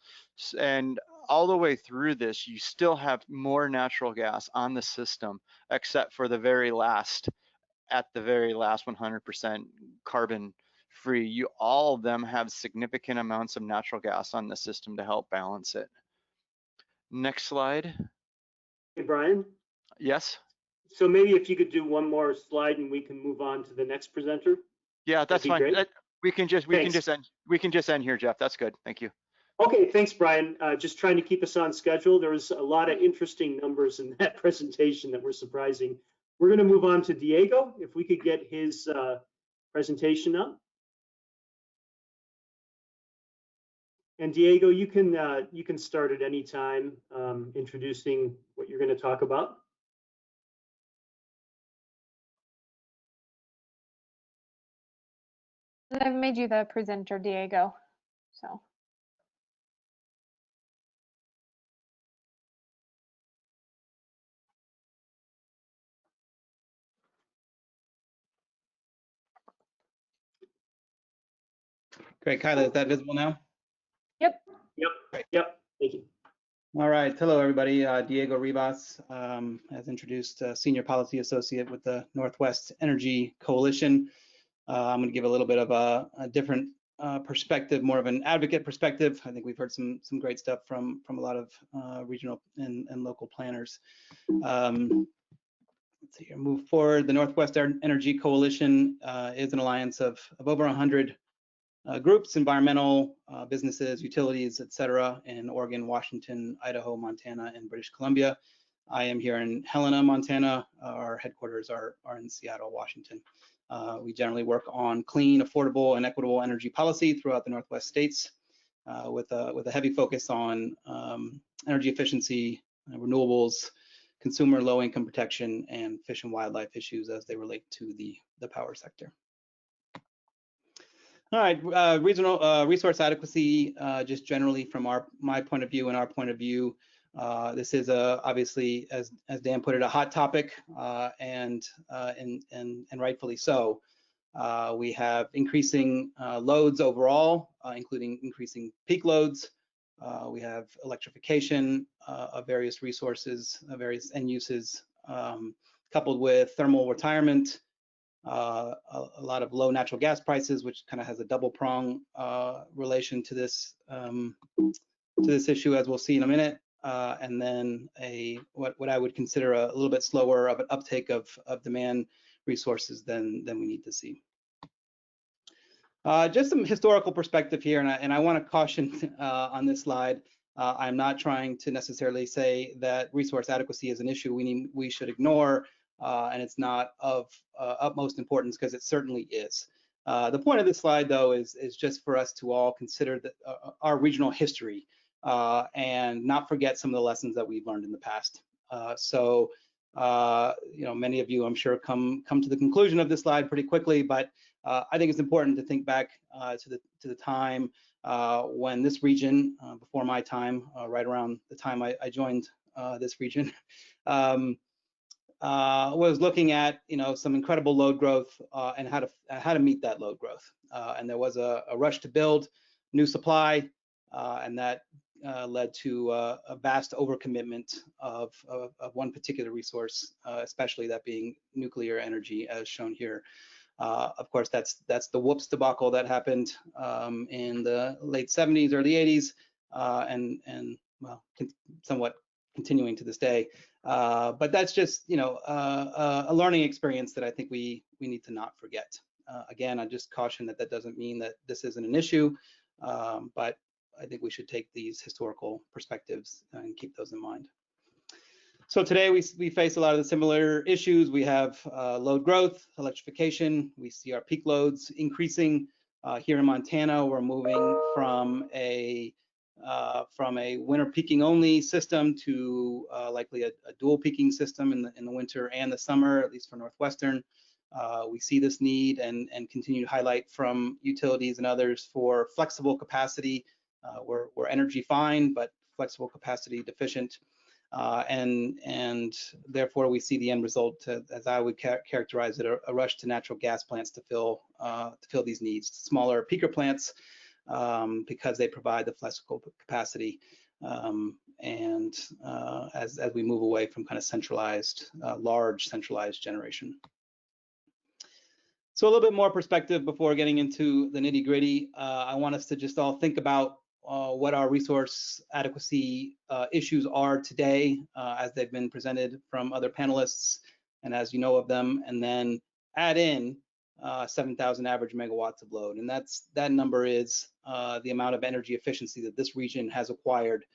And all the way through this, you still have more natural gas on the system, except for the very last, at the very last 100% carbon free. All of them have significant amounts of natural gas on the system to help balance it. Next slide. Hey, Brian? Yes? So maybe if you could do one more slide and we can move on to the next presenter. Yeah, that's fine. We can just end here, Jeff. That's good. Thank you. Okay, thanks, Brian. Just trying to keep us on schedule. There was a lot of interesting numbers in that presentation that were surprising. We're going to move on to Diego. If we could get his presentation up. And Diego, you can start at any time introducing what you're going to talk about. I've made you the presenter, Diego. So. Great, Kyla, is that visible now? Yep. Yep. Thank you. All right. Hello, everybody. Diego Ribas, as introduced, Senior Policy Associate with the Northwest Energy Coalition. I'm going to give a little bit of a different perspective, more of an advocate perspective. I think we've heard some great stuff from a lot of regional and local planners. Let's see here, move forward. The Northwest Energy Coalition is an alliance of over 100 groups, environmental, businesses, utilities, et cetera, in Oregon, Washington, Idaho, Montana, and British Columbia. I am here in Helena, Montana. Our headquarters are in Seattle, Washington. We generally work on clean, affordable, and equitable energy policy throughout the Northwest states, with a heavy focus on energy efficiency, renewables, consumer low-income protection, and fish and wildlife issues as they relate to the power sector. All right, regional resource adequacy, just generally from my point of view and our point of view, this is obviously, as Dan put it, a hot topic, and rightfully so. We have increasing loads overall, including increasing peak loads. We have electrification of various resources, various end uses, coupled with thermal retirement, a lot of low natural gas prices, which kind of has a double prong relation to this issue, as we'll see in a minute, and then what I would consider a little bit slower of an uptake of demand resources than we need to see. Just some historical perspective here, and I want to caution on this slide. I'm not trying to necessarily say that resource adequacy is an issue we should ignore, and it's not of utmost importance, because it certainly is. The point of this slide, though, is just for us to all consider our regional history, and not forget some of the lessons that we've learned in the past. Many of you, I'm sure, come to the conclusion of this slide pretty quickly, but I think it's important to think back to the time when this region, before my time, right around the time I joined this region, was looking at some incredible load growth, and how to meet that load growth. And there was a rush to build new supply, and that led to a vast overcommitment of one particular resource, especially that being nuclear energy, as shown here. Of course, that's the whoops debacle that happened in the late 70s, early 80s, and well, somewhat continuing to this day. But that's just a learning experience that I think we need to not forget. Again, I just caution that doesn't mean that this isn't an issue, but I think we should take these historical perspectives and keep those in mind. So today we face a lot of the similar issues. We have load growth, electrification. We see our peak loads increasing. Here in Montana, we're moving from a winter peaking only system to likely a dual peaking system in the winter and the summer, at least for Northwestern. We see this need and continue to highlight from utilities and others for flexible capacity. We're energy fine, but flexible capacity deficient. And therefore we see the end result, as I would characterize it, a rush to natural gas plants to fill these needs. Smaller peaker plants, because they provide the flexible capacity, and as we move away from kind of centralized, large centralized generation. So a little bit more perspective before getting into the nitty gritty. I want us to just all think about what our resource adequacy issues are today, as they've been presented from other panelists and as you know of them, and then add in 7,000 average megawatts of load. And that number is the amount of energy efficiency that this region has acquired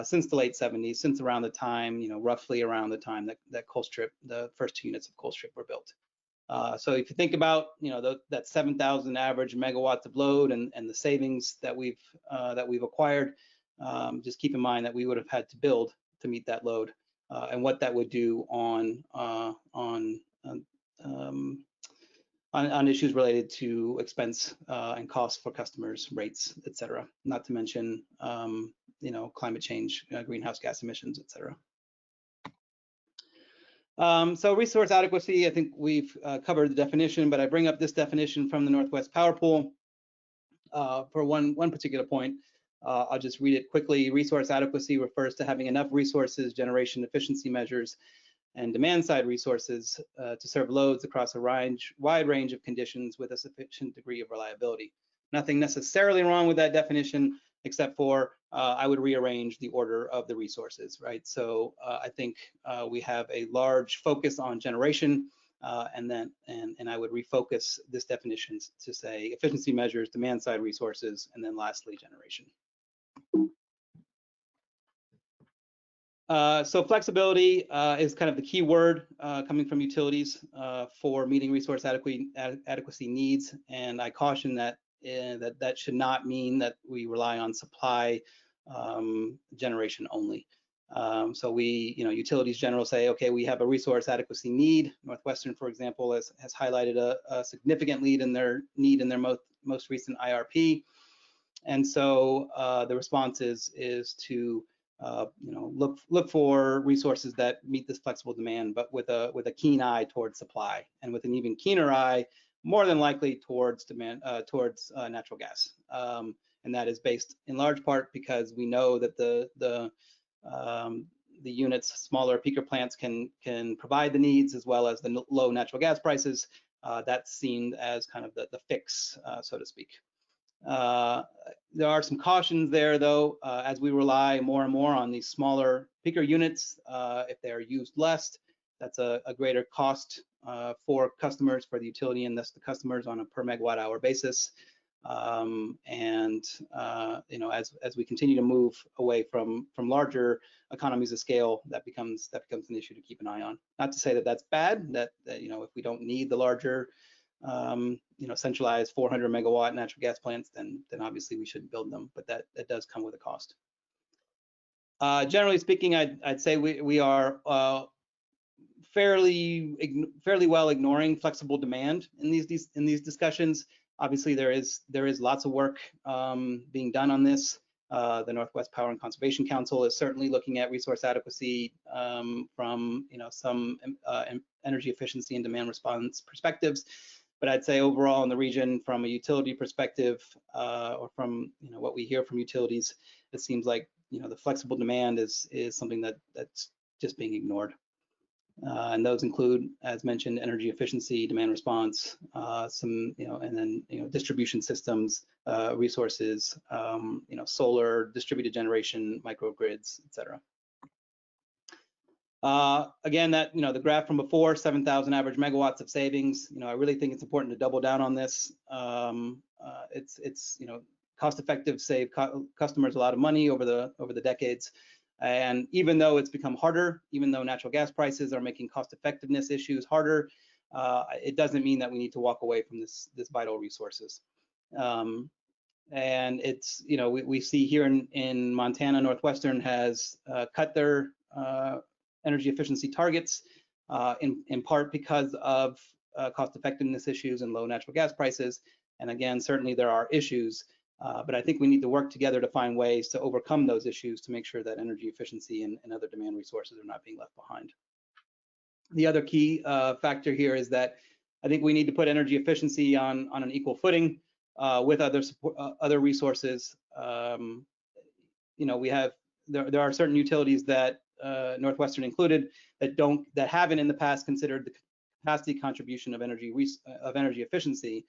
since the late 70s, since around the time, roughly around the time that Colstrip, the first 2 units of Colstrip were built. So if you think about that 7,000 average megawatts of load and the savings that we've acquired, just keep in mind that we would have had to build to meet that load, and what that would do on issues related to expense and costs for customers, rates, et cetera. Not to mention climate change, greenhouse gas emissions, et cetera. So resource adequacy, I think we've covered the definition, but I bring up this definition from the Northwest Power Pool for one particular point. I'll just read it quickly. Resource adequacy refers to having enough resources, generation efficiency measures, and demand side resources to serve loads across a wide range of conditions with a sufficient degree of reliability. Nothing necessarily wrong with that definition, except for I would rearrange the order of the resources, right? So I think we have a large focus on generation, and I would refocus this definition to say efficiency measures, demand side resources, and then lastly generation. So flexibility is kind of the key word coming from utilities for meeting resource adequacy needs, and I caution that that should not mean that we rely on supply generation only. So we, utilities general say, okay, we have a resource adequacy need. Northwestern, for example, has highlighted a significant need in their most recent IRP, and so the response is to look for resources that meet this flexible demand, but with a keen eye towards supply, and with an even keener eye, more than likely towards towards natural gas. And that is based in large part because we know that the units, smaller peaker plants can provide the needs, as well as the low natural gas prices. That's seen as kind of the fix, so to speak. There are some cautions there, though, as we rely more and more on these smaller peaker units. If they are used less, that's a greater cost for customers, for the utility, and thus the customers on a per megawatt hour basis. As we continue to move away from larger economies of scale, that becomes an issue to keep an eye on. Not to say that that's bad. That if we don't need the larger centralized 400 megawatt natural gas plants, then obviously we shouldn't build them, but that does come with a cost. Generally speaking, I'd say we are fairly well ignoring flexible demand in these discussions. Obviously, there is lots of work being done on this. The Northwest Power and Conservation Council is certainly looking at resource adequacy from some energy efficiency and demand response perspectives. But I'd say overall in the region, from a utility perspective, or from what we hear from utilities, it seems like the flexible demand is something that's just being ignored. And those include, as mentioned, energy efficiency, demand response, and then distribution systems, resources, solar, distributed generation, microgrids, etc. Again, that the graph from before, 7,000 average megawatts of savings. I really think it's important to double down on this. It's cost effective, save customers a lot of money over the decades. And even though it's become harder, even though natural gas prices are making cost effectiveness issues harder, it doesn't mean that we need to walk away from this vital resources. And it's we see here in Montana, Northwestern has cut their energy efficiency targets in part because of cost effectiveness issues and low natural gas prices. And again, certainly there are issues, but I think we need to work together to find ways to overcome those issues to make sure that energy efficiency and other demand resources are not being left behind. The other key factor here is that I think we need to put energy efficiency on an equal footing with other resources. There are certain utilities that Northwestern included that haven't in the past considered the capacity contribution of energy efficiency,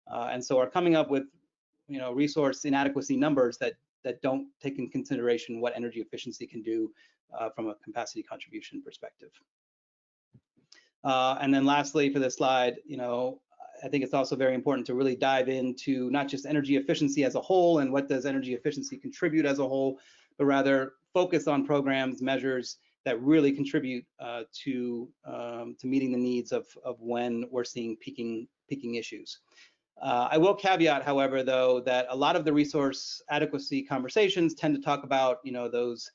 and so are coming up with resource inadequacy numbers that don't take in consideration what energy efficiency can do from a capacity contribution perspective. And then lastly, for this slide, I think it's also very important to really dive into not just energy efficiency as a whole and what does energy efficiency contribute as a whole, but rather focus on programs, measures that really contribute to meeting the needs of when we're seeing peaking issues. I will caveat, however, though, that a lot of the resource adequacy conversations tend to talk about, those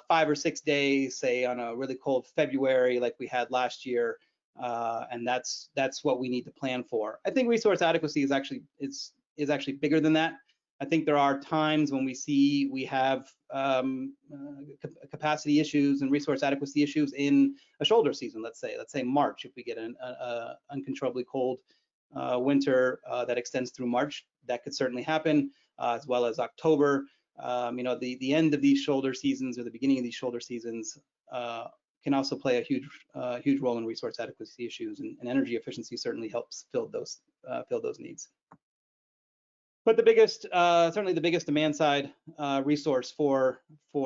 5 or 6 days, say on a really cold February like we had last year, and that's what we need to plan for. I think resource adequacy is actually bigger than that. I think there are times when we have capacity issues and resource adequacy issues in a shoulder season. Let's say March, if we get an uncontrollably cold winter that extends through March, that could certainly happen, as well as October. The end of these shoulder seasons or the beginning of these shoulder seasons can also play a huge role in resource adequacy issues, and energy efficiency certainly helps fill those needs. But certainly the biggest demand side resource for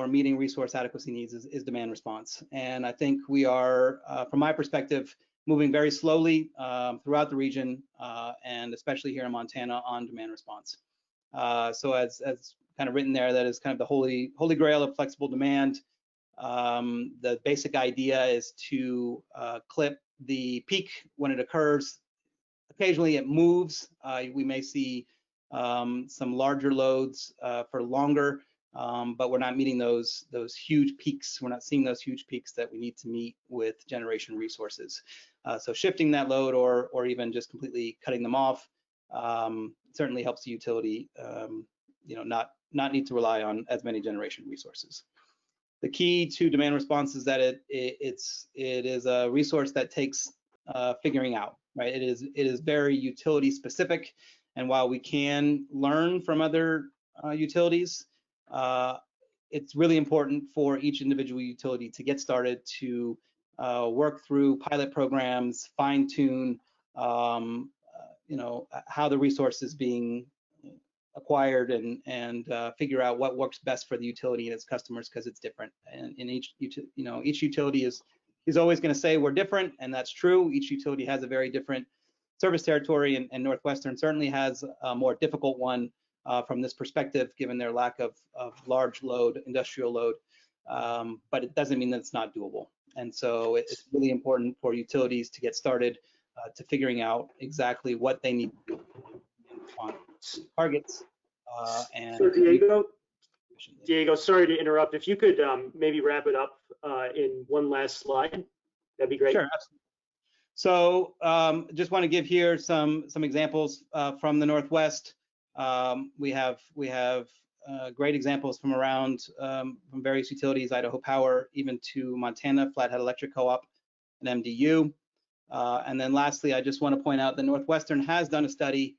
meeting resource adequacy needs is demand response. And I think we are, from my perspective, moving very slowly throughout the region, and especially here in Montana on demand response. So as kind of written there, that is kind of the holy grail of flexible demand. The basic idea is to clip the peak when it occurs. Occasionally it moves. We may see some larger loads for longer, but we're not meeting those huge peaks. We're not seeing those huge peaks that we need to meet with generation resources. So shifting that load or even just completely cutting them off certainly helps the utility not need to rely on as many generation resources. The key to demand response is that it is a resource that takes figuring out, right? It is very utility specific, and while we can learn from other utilities, it's really important for each individual utility to get started to work through pilot programs, fine tune, how the resource is being acquired and figure out what works best for the utility and its customers, because it's different. And in each utility is always going to say we're different, and that's true. Each utility has a very different service territory, and Northwestern certainly has a more difficult one from this perspective, given their lack of large load, industrial load. But it doesn't mean that it's not doable. And so it's really important for utilities to get started to figuring out exactly what they need to do on targets. So Diego, sorry to interrupt. If you could maybe wrap it up in one last slide, that'd be great. Sure, absolutely. So just want to give here some examples from the Northwest. We have great examples from around from various utilities, Idaho Power, even to Montana, Flathead Electric Co-op, and MDU. And then lastly, I just want to point out that Northwestern has done a study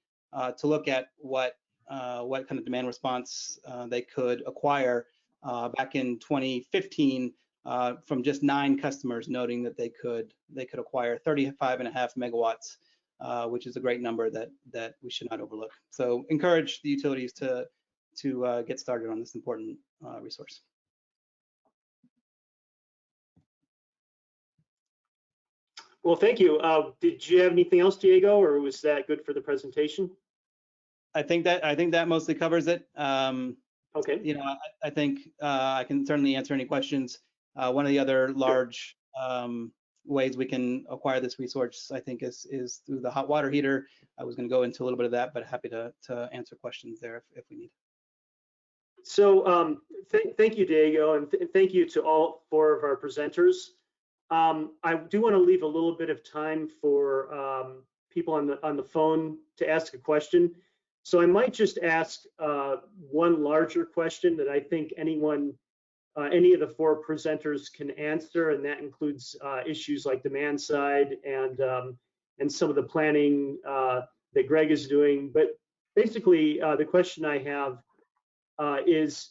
to look at what kind of demand response they could acquire back in 2015 from just 9 customers, noting that they could acquire 35.5 megawatts, which is a great number that we should not overlook. So encourage the utilities to get started on this important resource. Well, thank you. Did you have anything else, Diego, or was that good for the presentation? I think that mostly covers it. Okay. I think I can certainly answer any questions. One of the other large ways we can acquire this resource, I think, is through the hot water heater. I was going to go into a little bit of that, but happy to answer questions there if we need. So thank you, Diego, and thank you to all 4 of our presenters. I do want to leave a little bit of time for people on the phone to ask a question. So I might just ask one larger question that I think any of the 4 presenters can answer, and that includes issues like demand side and some of the planning that Greg is doing. But basically, the question I have is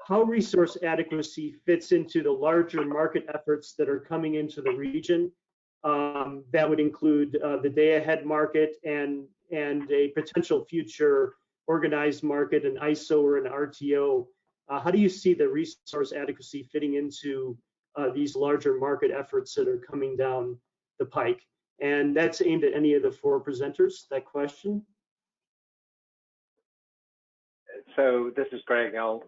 how resource adequacy fits into the larger market efforts that are coming into the region. That would include the day-ahead market and a potential future organized market, an ISO or an RTO. How do you see the resource adequacy fitting into these larger market efforts that are coming down the pike? And that's aimed at any of the 4 presenters, that question. So this is Greg. I'll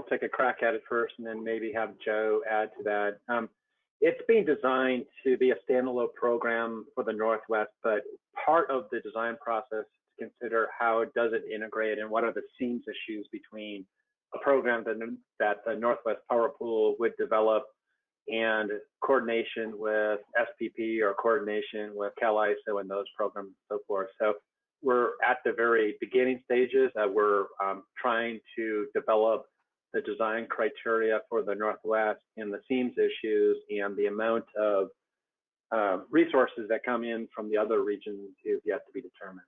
take a crack at it first, and then maybe have Joe add to that. It's being designed to be a standalone program for the Northwest, but part of the design process is to consider how does it integrate and what are the seams issues between a program that the Northwest Power Pool would develop and coordination with SPP or coordination with CalISO and those programs and so forth. So we're at the very beginning stages. We're trying to develop the design criteria for the Northwest and the seams issues and the amount of resources that come in from the other regions is yet to be determined.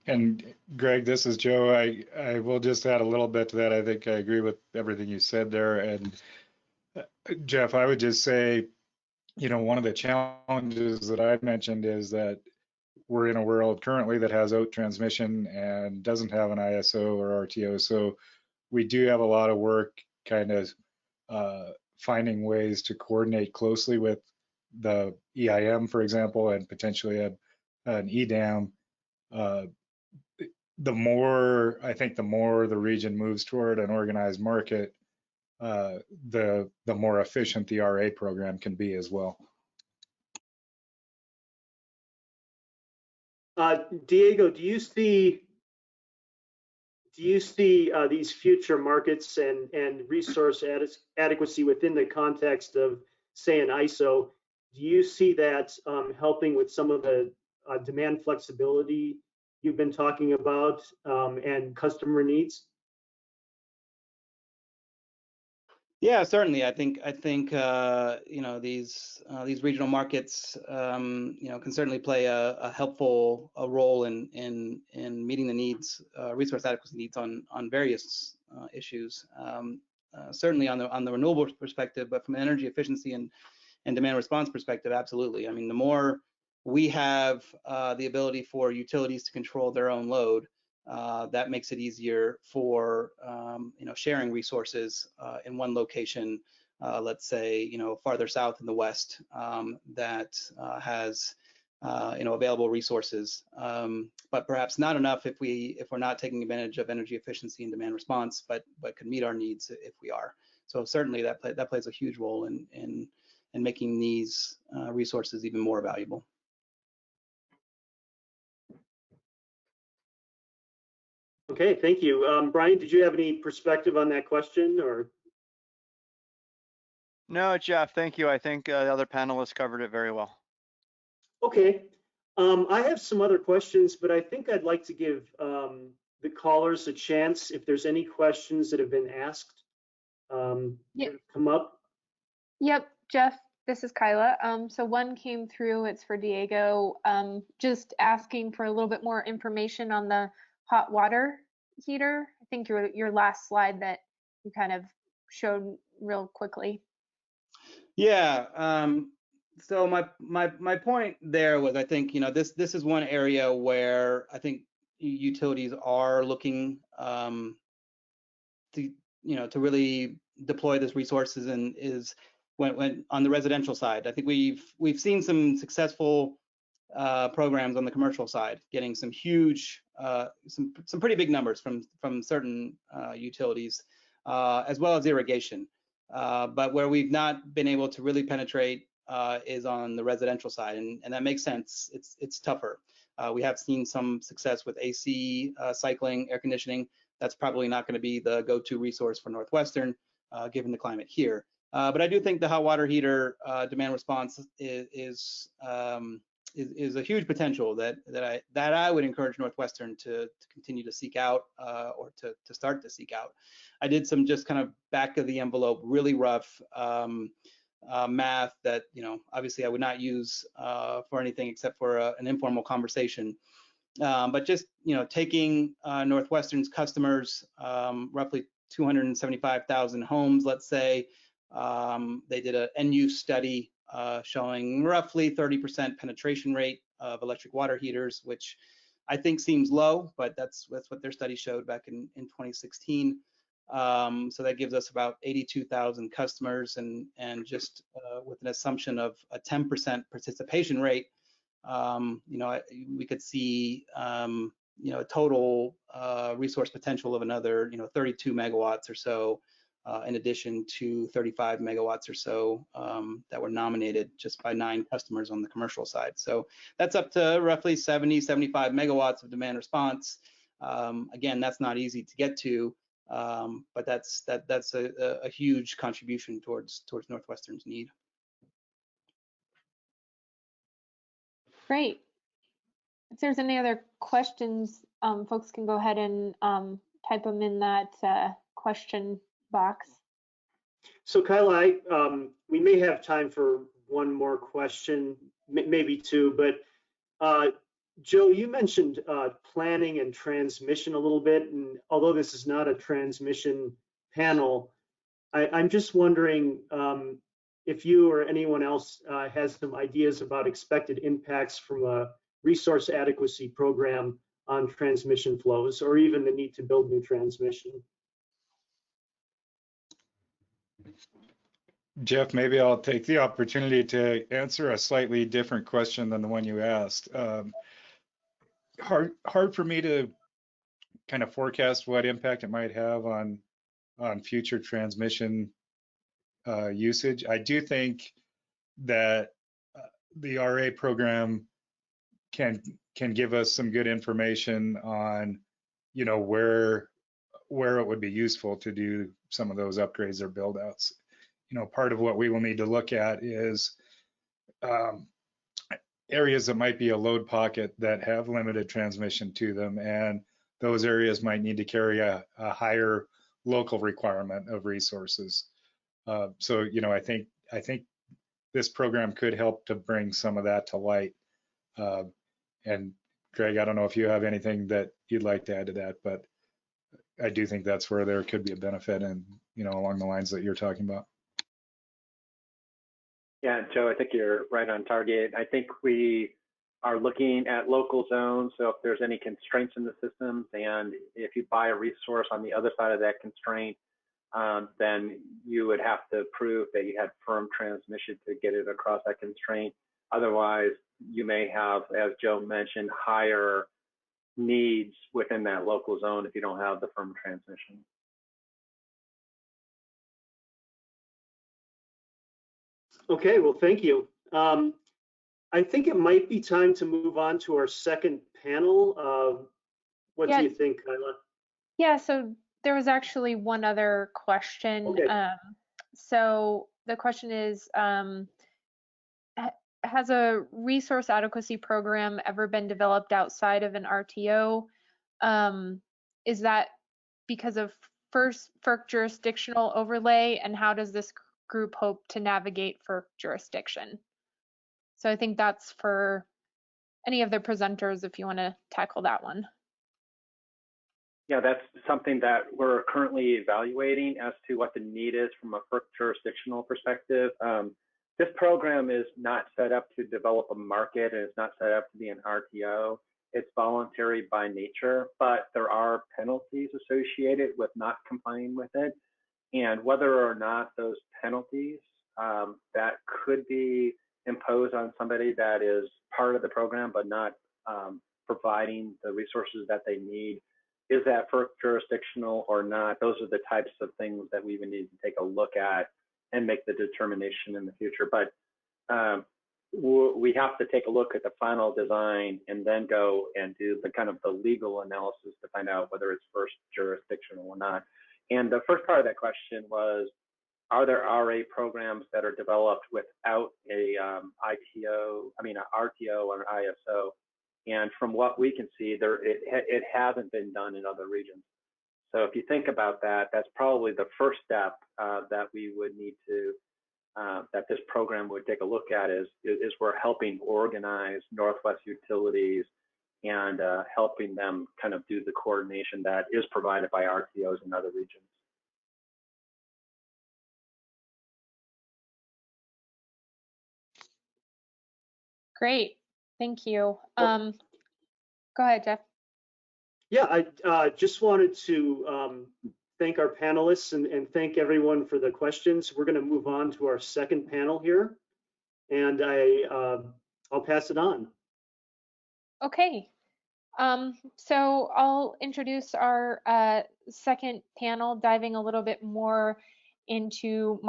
And Greg, this is Joe. I will just add a little bit to that. I think I agree with everything you said there. And Jeff, I would just say, one of the challenges that I mentioned is that we're in a world currently that has out transmission and doesn't have an ISO or RTO. So we do have a lot of work kind of finding ways to coordinate closely with the EIM, for example, and potentially an EDAM the more, I think the more the region moves toward an organized market, the more efficient the RA program can be as well. Diego, do you see these future markets and resource adequacy within the context of, say, an ISO? Do you see that helping with some of the demand flexibility you've been talking about and customer needs? Yeah, certainly. I think you know, these regional markets you know, can certainly play a helpful role in meeting the needs, resource adequacy needs on various issues. Certainly on the renewables perspective, but from an energy efficiency and demand response perspective, absolutely. I mean, the more we have the ability for utilities to control their own load, that makes it easier for you know, sharing resources in one location, let's say, you know, farther south in the west, that has you know, available resources, but perhaps not enough if we're not taking advantage of energy efficiency and demand response, but could meet our needs if we are. So certainly that plays a huge role in making these resources even more valuable. Okay, thank you. Brian, did you have any perspective on that question, or? No, Jeff, thank you. I think the other panelists covered it very well. Okay, I have some other questions, but I think I'd like to give the callers a chance if there's any questions that have been asked Yep. come up. Yep, Jeff, this is Kyla. So one came through, it's for Diego, just asking for a little bit more information on the hot water heater. I think your last slide that you kind of showed real quickly. Yeah. So my point there was, I think, you know, this is one area where I think utilities are looking to, you know, to really deploy these resources, and is when on the residential side. I think we've seen some successful programs on the commercial side, getting some huge, some pretty big numbers from certain utilities, as well as irrigation. But where we've not been able to really penetrate is on the residential side, and that makes sense. It's tougher. We have seen some success with AC cycling, air conditioning. That's probably not going to be the go-to resource for Northwestern, given the climate here. But I do think the hot water heater demand response is a huge potential that I would encourage Northwestern to continue to seek out, or to start to seek out. I did some just kind of back of the envelope, really rough math that, you know, obviously I would not use for anything except for an informal conversation. But just, you know, taking Northwestern's customers, roughly 275,000 homes, let's say, they did an end-use study showing roughly 30% penetration rate of electric water heaters, which I think seems low, but that's what their study showed back in 2016. So that gives us about 82,000 customers, and just with an assumption of a 10% participation rate, you know, we could see, you know, a total resource potential of another, you know, 32 megawatts or so, in addition to 35 megawatts or so that were nominated just by 9 customers on the commercial side. So that's up to roughly 70, 75 megawatts of demand response. Again, that's not easy to get to, but that's a huge contribution towards Northwestern's need. Great. If there's any other questions, folks can go ahead and type them in that question box. So Kyla, we may have time for one more question, maybe two, but Joe, you mentioned planning and transmission a little bit, and although this is not a transmission panel, I'm just wondering if you or anyone else has some ideas about expected impacts from a resource adequacy program on transmission flows, or even the need to build new transmission. Jeff, maybe I'll take the opportunity to answer a slightly different question than the one you asked. Hard for me to kind of forecast what impact it might have on future transmission usage. I do think that the RA program can give us some good information on, you know, where it would be useful to do some of those upgrades or build outs. You know, part of what we will need to look at is areas that might be a load pocket that have limited transmission to them, and those areas might need to carry a higher local requirement of resources. So, you know, I think this program could help to bring some of that to light. And Greg, I don't know if you have anything that you'd like to add to that, but I do think that's where there could be a benefit, and, you know, along the lines that you're talking about. Yeah, Joe, I think you're right on target. I think we are looking at local zones. So if there's any constraints in the systems, and if you buy a resource on the other side of that constraint, then you would have to prove that you had firm transmission to get it across that constraint. Otherwise, you may have, as Joe mentioned, higher needs within that local zone if you don't have the firm transmission. Okay, well, thank you. I think it might be time to move on to our second panel. What do you think, Kyla? Yeah, so there was actually one other question. Okay. So the question is, has a resource adequacy program ever been developed outside of an RTO? Is that because of FERC jurisdictional overlay, and how does this group hope to navigate FERC jurisdiction? So I think that's for any of the presenters if you want to tackle that one. Yeah, that's something that we're currently evaluating as to what the need is from a FERC jurisdictional perspective. This program is not set up to develop a market, and it's not set up to be an RTO. It's voluntary by nature, but there are penalties associated with not complying with it. And whether or not those penalties that could be imposed on somebody that is part of the program but not providing the resources that they need, is that FERC jurisdictional or not? Those are the types of things that we would need to take a look at and make the determination in the future. But we have to take a look at the final design and then go and do the kind of the legal analysis to find out whether it's FERC jurisdictional or not. And the first part of that question was, are there RA programs that are developed without a RTO or an ISO? And from what we can see, it hasn't been done in other regions. So if you think about that, that's probably the first step that we would need to, that this program would take a look at is we're helping organize Northwest utilities and helping them kind of do the coordination that is provided by RTOs in other regions. Great, thank you. Go ahead, Jeff. Yeah, I just wanted to thank our panelists and thank everyone for the questions. We're going to move on to our second panel here, and I'll pass it on. Okay, so I'll introduce our second panel, diving a little bit more into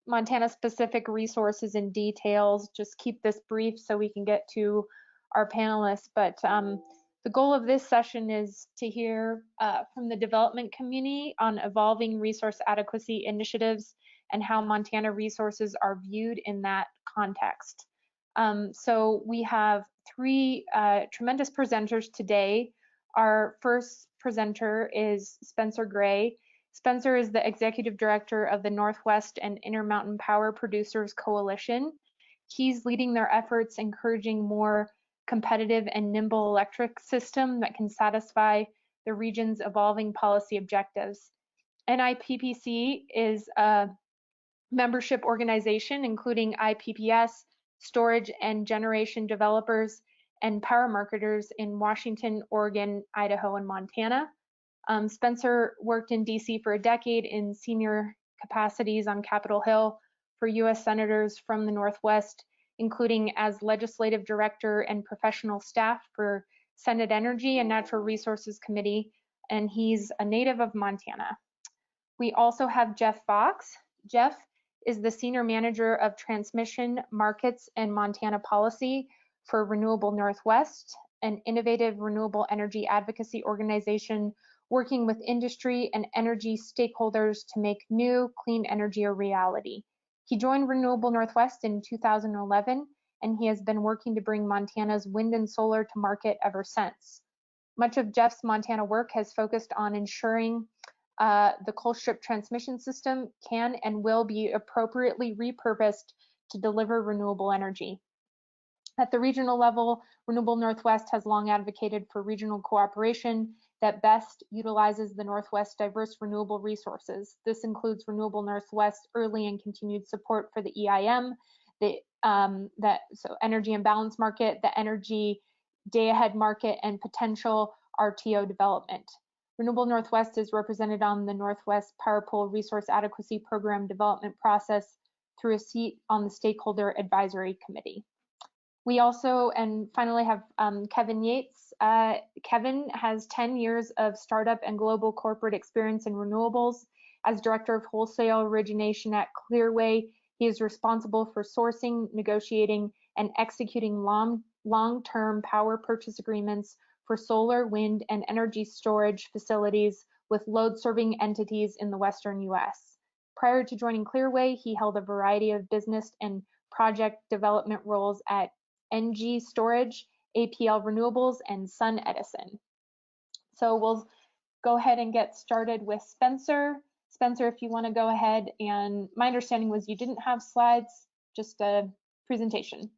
Montana-specific resources and details. Just keep this brief so we can get to our panelists. But the goal of this session is to hear from the development community on evolving resource adequacy initiatives and how Montana resources are viewed in that context. So we have three tremendous presenters today. Our first presenter is Spencer Gray. Spencer is the Executive Director of the Northwest and Intermountain Power Producers Coalition. He's leading their efforts encouraging more competitive and nimble electric system that can satisfy the region's evolving policy objectives. NIPPC is a membership organization including IPPS, storage and generation developers, and power marketers in Washington, Oregon, Idaho, and Montana. Spencer worked in DC for a decade in senior capacities on Capitol Hill for US senators from the Northwest, including as legislative director and professional staff for Senate Energy and Natural Resources Committee, and he's a native of Montana. We also have Jeff Fox. Jeff is the Senior Manager of Transmission, Markets, and Montana Policy for Renewable Northwest, an innovative renewable energy advocacy organization working with industry and energy stakeholders to make new clean energy a reality. He joined Renewable Northwest in 2011, and he has been working to bring Montana's wind and solar to market ever since. Much of Jeff's Montana work has focused on ensuring the Colstrip transmission system can and will be appropriately repurposed to deliver renewable energy. At the regional level, Renewable Northwest has long advocated for regional cooperation that best utilizes the Northwest's diverse renewable resources. This includes Renewable Northwest's early and continued support for the EIM, so Energy Imbalance Market, the Energy Day-Ahead Market, and potential RTO development. Renewable Northwest is represented on the Northwest Power Pool Resource Adequacy Program development process through a seat on the Stakeholder Advisory Committee. We also, and finally, have Kevin Yates. Kevin has 10 years of startup and global corporate experience in renewables. As Director of Wholesale Origination at Clearway, he is responsible for sourcing, negotiating, and executing long-term power purchase agreements for solar, wind, and energy storage facilities with load-serving entities in the Western U.S. Prior to joining Clearway, he held a variety of business and project development roles at NG Storage, APL Renewables, and Sun Edison. So we'll go ahead and get started with Spencer. Spencer, if you want to go ahead, and my understanding was you didn't have slides, just a presentation.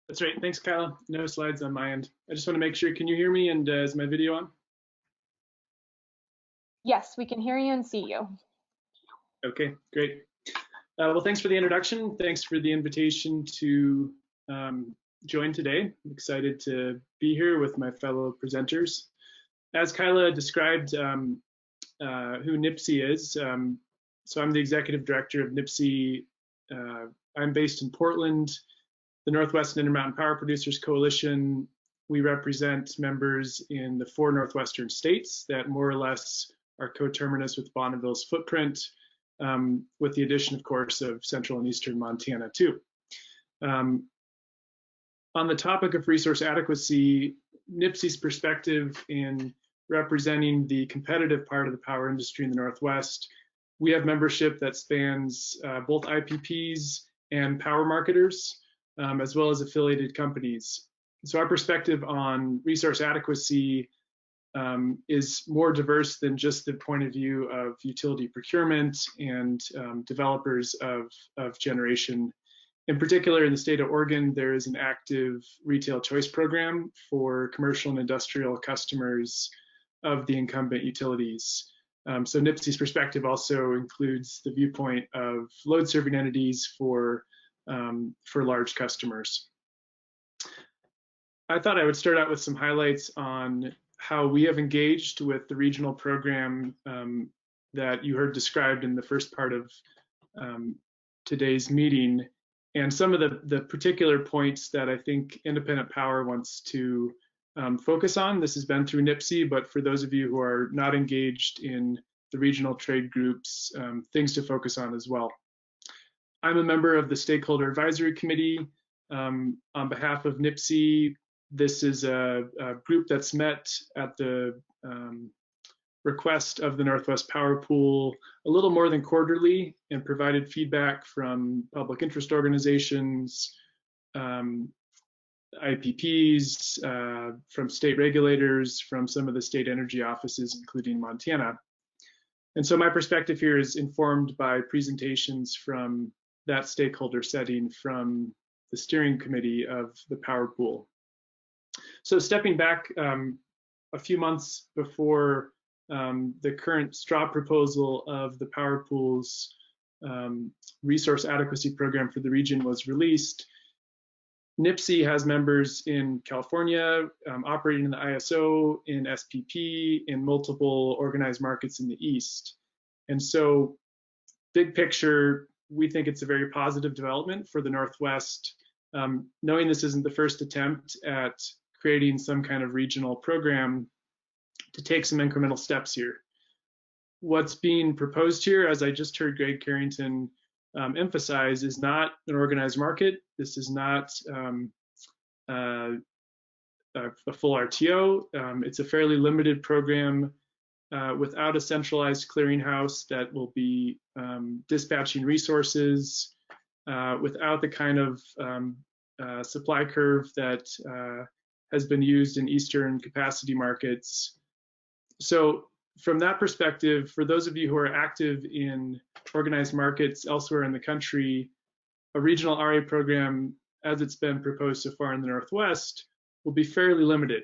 That's right. Thanks, Kyla. No slides on my end. I just want to make sure, can you hear me, and is my video on? Yes, we can hear you and see you. Okay, great. Well, thanks for the introduction. Thanks for the invitation to join today. I'm excited to be here with my fellow presenters. As Kyla described who NIPSI is, so I'm the Executive Director of NIPSI. I'm based in Portland, the Northwest and Intermountain Power Producers Coalition. We represent members in the 4 Northwestern states that more or less are coterminous with Bonneville's footprint, with the addition, of course, of Central and Eastern Montana too. On the topic of resource adequacy, NIPSI's perspective in representing the competitive part of the power industry in the Northwest, we have membership that spans both IPPs and power marketers, as well as affiliated companies. So our perspective on resource adequacy is more diverse than just the point of view of utility procurement and developers of generation. In particular, in the state of Oregon, there is an active retail choice program for commercial and industrial customers of the incumbent utilities. So NIPSI's perspective also includes the viewpoint of load-serving entities for large customers. I thought I would start out with some highlights on how we have engaged with the regional program that you heard described in the first part of today's meeting, and some of the particular points that I think Independent Power wants to focus on. This has been through NIPSI, but for those of you who are not engaged in the regional trade groups, things to focus on as well. I'm a member of the Stakeholder Advisory Committee. On behalf of NIPSI, this is a group that's met at the request of the Northwest Power Pool a little more than quarterly and provided feedback from public interest organizations, IPPs, from state regulators, from some of the state energy offices, including Montana. And so my perspective here is informed by presentations from that stakeholder setting from the steering committee of the Power Pool. So stepping back a few months before the current straw proposal of the Power Pool's resource adequacy program for the region was released, NIPSI has members in California, operating in the ISO, in SPP, in multiple organized markets in the East. And so big picture, we think it's a very positive development for the Northwest. Knowing this isn't the first attempt at creating some kind of regional program to take some incremental steps here. What's being proposed here, as I just heard Greg Carrington emphasize, is not an organized market. This is not a full RTO. It's a fairly limited program without a centralized clearinghouse that will be dispatching resources, without the kind of supply curve that has been used in Eastern capacity markets. So from that perspective, for those of you who are active in organized markets elsewhere in the country, a regional RA program, as it's been proposed so far in the Northwest, will be fairly limited.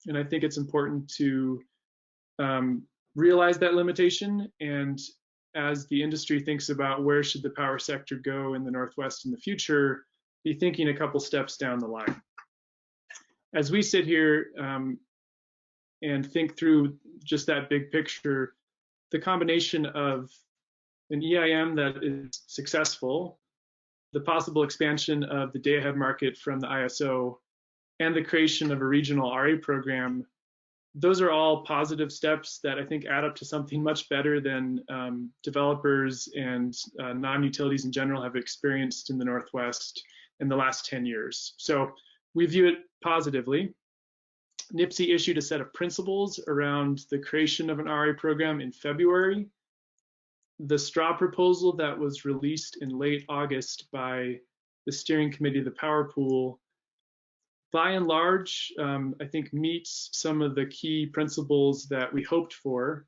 And I think it's important to realize that limitation. And as the industry thinks about where should the power sector go in the Northwest in the future, be thinking a couple steps down the line. As we sit here and think through just that big picture, the combination of an EIM that is successful, the possible expansion of the day-ahead market from the ISO, and the creation of a regional RA program, those are all positive steps that I think add up to something much better than developers and non-utilities in general have experienced in the Northwest in the last 10 years. So we view it positively. NIPSI issued a set of principles around the creation of an RA program in February. The straw proposal that was released in late August by the steering committee of the Power Pool, by and large, I think meets some of the key principles that we hoped for.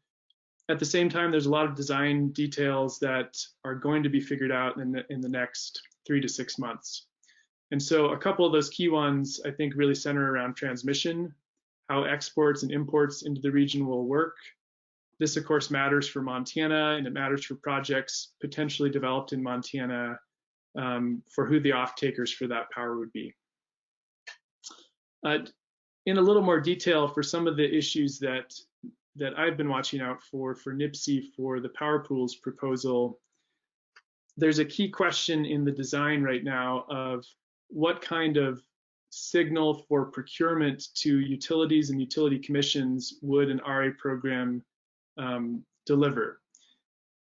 At the same time, there's a lot of design details that are going to be figured out in the next 3 to 6 months. And so a couple of those key ones, I think, really center around transmission, how exports and imports into the region will work. This, of course, matters for Montana, and it matters for projects potentially developed in Montana for who the off-takers for that power would be. In a little more detail, for some of the issues that I've been watching out for NIPSI for the Power Pool's proposal, there's a key question in the design right now of what kind of signal for procurement to utilities and utility commissions would an RA program deliver.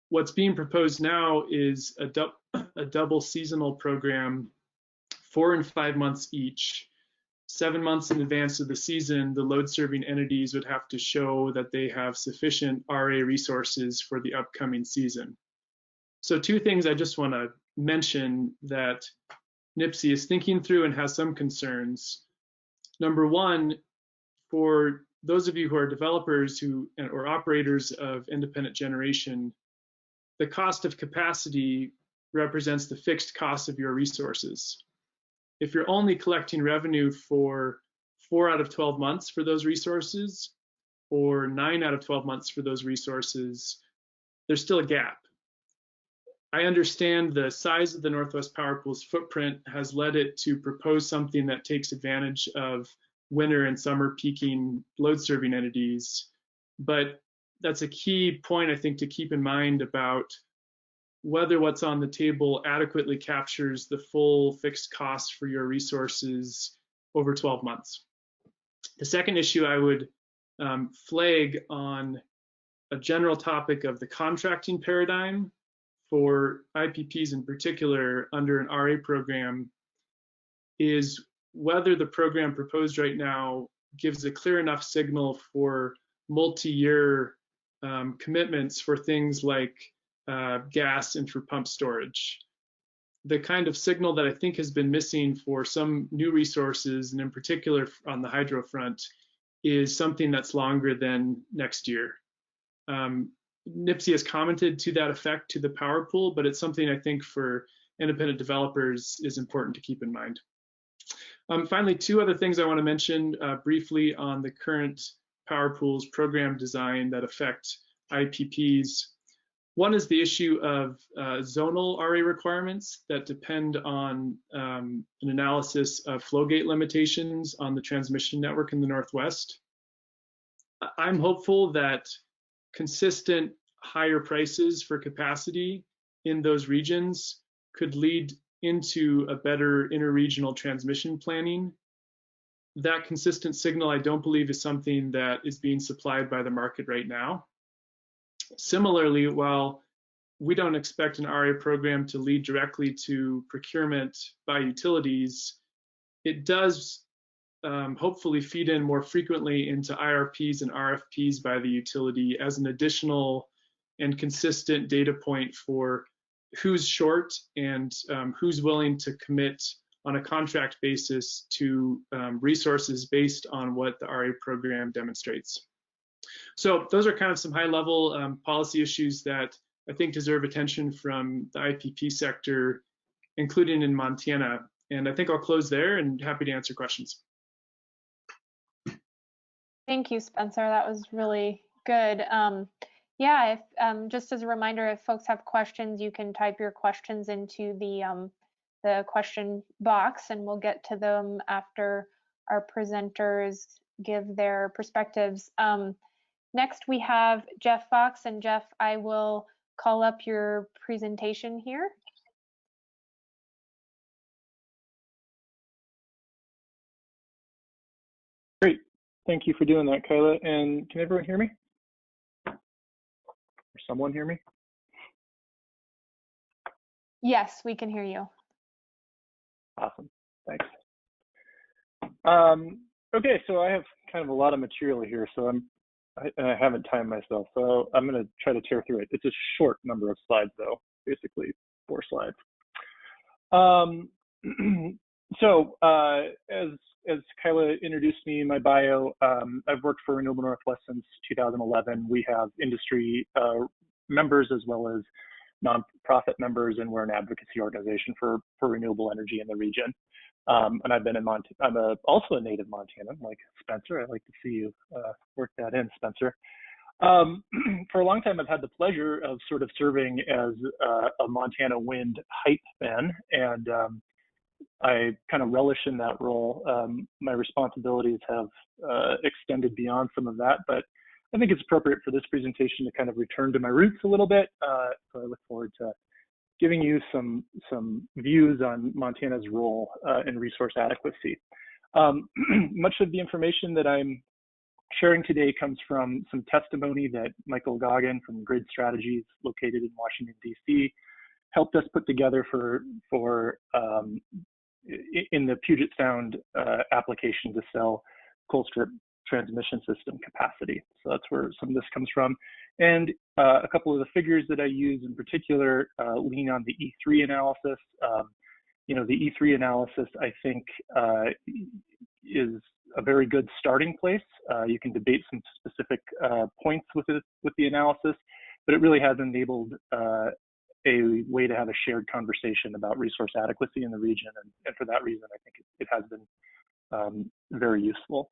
What's being proposed now is a double seasonal program, 4 and 5 months each. 7 months in advance of the season, the load serving entities would have to show that they have sufficient RA resources for the upcoming season. So 2 things I just want to mention that NIPSI is thinking through and has some concerns. Number 1, for those of you who are developers or operators of independent generation, the cost of capacity represents the fixed cost of your resources. If you're only collecting revenue for 4 out of 12 months for those resources, or 9 out of 12 months for those resources, there's still a gap. I understand the size of the Northwest Power Pool's footprint has led it to propose something that takes advantage of winter and summer peaking load serving entities, but that's a key point, I think, to keep in mind about whether what's on the table adequately captures the full fixed costs for your resources over 12 months. The second issue I would flag on a general topic of the contracting paradigm for IPPs in particular under an RA program is whether the program proposed right now gives a clear enough signal for multi-year commitments for things like gas and for pump storage. The kind of signal that I think has been missing for some new resources, and in particular on the hydro front, is something that's longer than next year. NIPSI has commented to that effect to the Power Pool, but it's something I think for independent developers is important to keep in mind. Finally, 2 other things I want to mention briefly on the current Power Pool's program design that affect IPPs. One is the issue of zonal RA requirements that depend on an analysis of flow gate limitations on the transmission network in the Northwest. I'm hopeful that consistent higher prices for capacity in those regions could lead into a better interregional transmission planning. that consistent signal, I don't believe, is something that is being supplied by the market right now. Similarly, while we don't expect an RA program to lead directly to procurement by utilities, it does hopefully feed in more frequently into IRPs and RFPs by the utility as an additional and consistent data point for who's short and who's willing to commit on a contract basis to resources based on what the RA program demonstrates. So those are kind of some high-level policy issues that I think deserve attention from the IPP sector, including in Montana. And I think I'll close there and happy to answer questions. Thank you, Spencer. That was really good. Yeah, if, just as a reminder, if folks have questions, you can type your questions into the question box, and we'll get to them after our presenters give their perspectives. Next, we have Jeff Fox, and Jeff, I will call up your presentation here. Great. Thank you for doing that, Kyla. And can everyone hear me? Or someone hear me? Yes, we can hear you. Awesome. Thanks. Okay, so I have kind of a lot of material here, so I haven't timed myself, so I'm going to try to tear through it. It's a short number of slides, though, basically 4 slides. As Kyla introduced me in my bio, I've worked for Renewable Northwest since 2011. We have industry members as well as nonprofit members, and we're an advocacy organization for renewable energy in the region. And I've been in Montana. I'm also a native Montanan, like Spencer. I'd like to see you work that in, Spencer. For a long time, I've had the pleasure of sort of serving as a Montana wind hype man, and I kind of relish in that role. My responsibilities have extended beyond some of that, but I think it's appropriate for this presentation to kind of return to my roots a little bit. So I look forward to giving you some views on Montana's role in resource adequacy. Much of the information that I'm sharing today comes from some testimony that Michael Goggin from Grid Strategies, located in Washington, D.C., helped us put together in the Puget Sound application to sell Colstrip transmission system capacity. So that's where some of this comes from. And a couple of the figures that I use in particular lean on the E3 analysis. You know, the E3 analysis, I think, is a very good starting place. You can debate some specific points with the analysis, but it really has enabled a way to have a shared conversation about resource adequacy in the region. And for that reason, I think it has been very useful.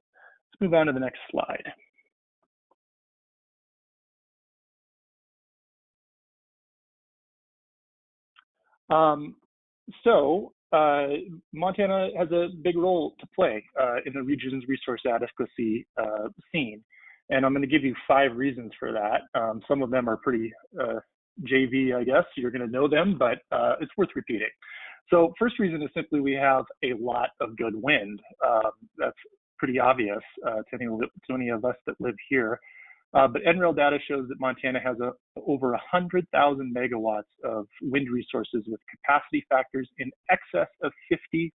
Let's move on to the next slide. Montana has a big role to play in the region's resource adequacy scene. And I'm going to give you 5 reasons for that. Some of them are pretty JV, I guess. You're going to know them, but it's worth repeating. So first reason is simply we have a lot of good wind. That's pretty obvious to any of us that live here. But NREL data shows that Montana has over 100,000 megawatts of wind resources with capacity factors in excess of 55%.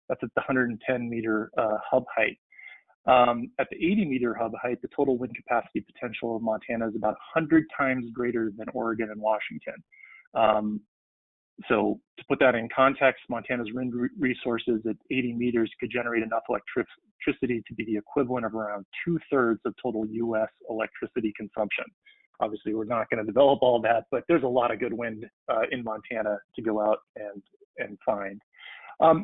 That's at the 110-meter hub height. At the 80-meter hub height, the total wind capacity potential of Montana is about 100 times greater than Oregon and Washington. So to put that in context, Montana's wind resources at 80 meters could generate enough electricity to be the equivalent of around 2/3 of total US electricity consumption. Obviously, we're not going to develop all that, but there's a lot of good wind in Montana to go out and find.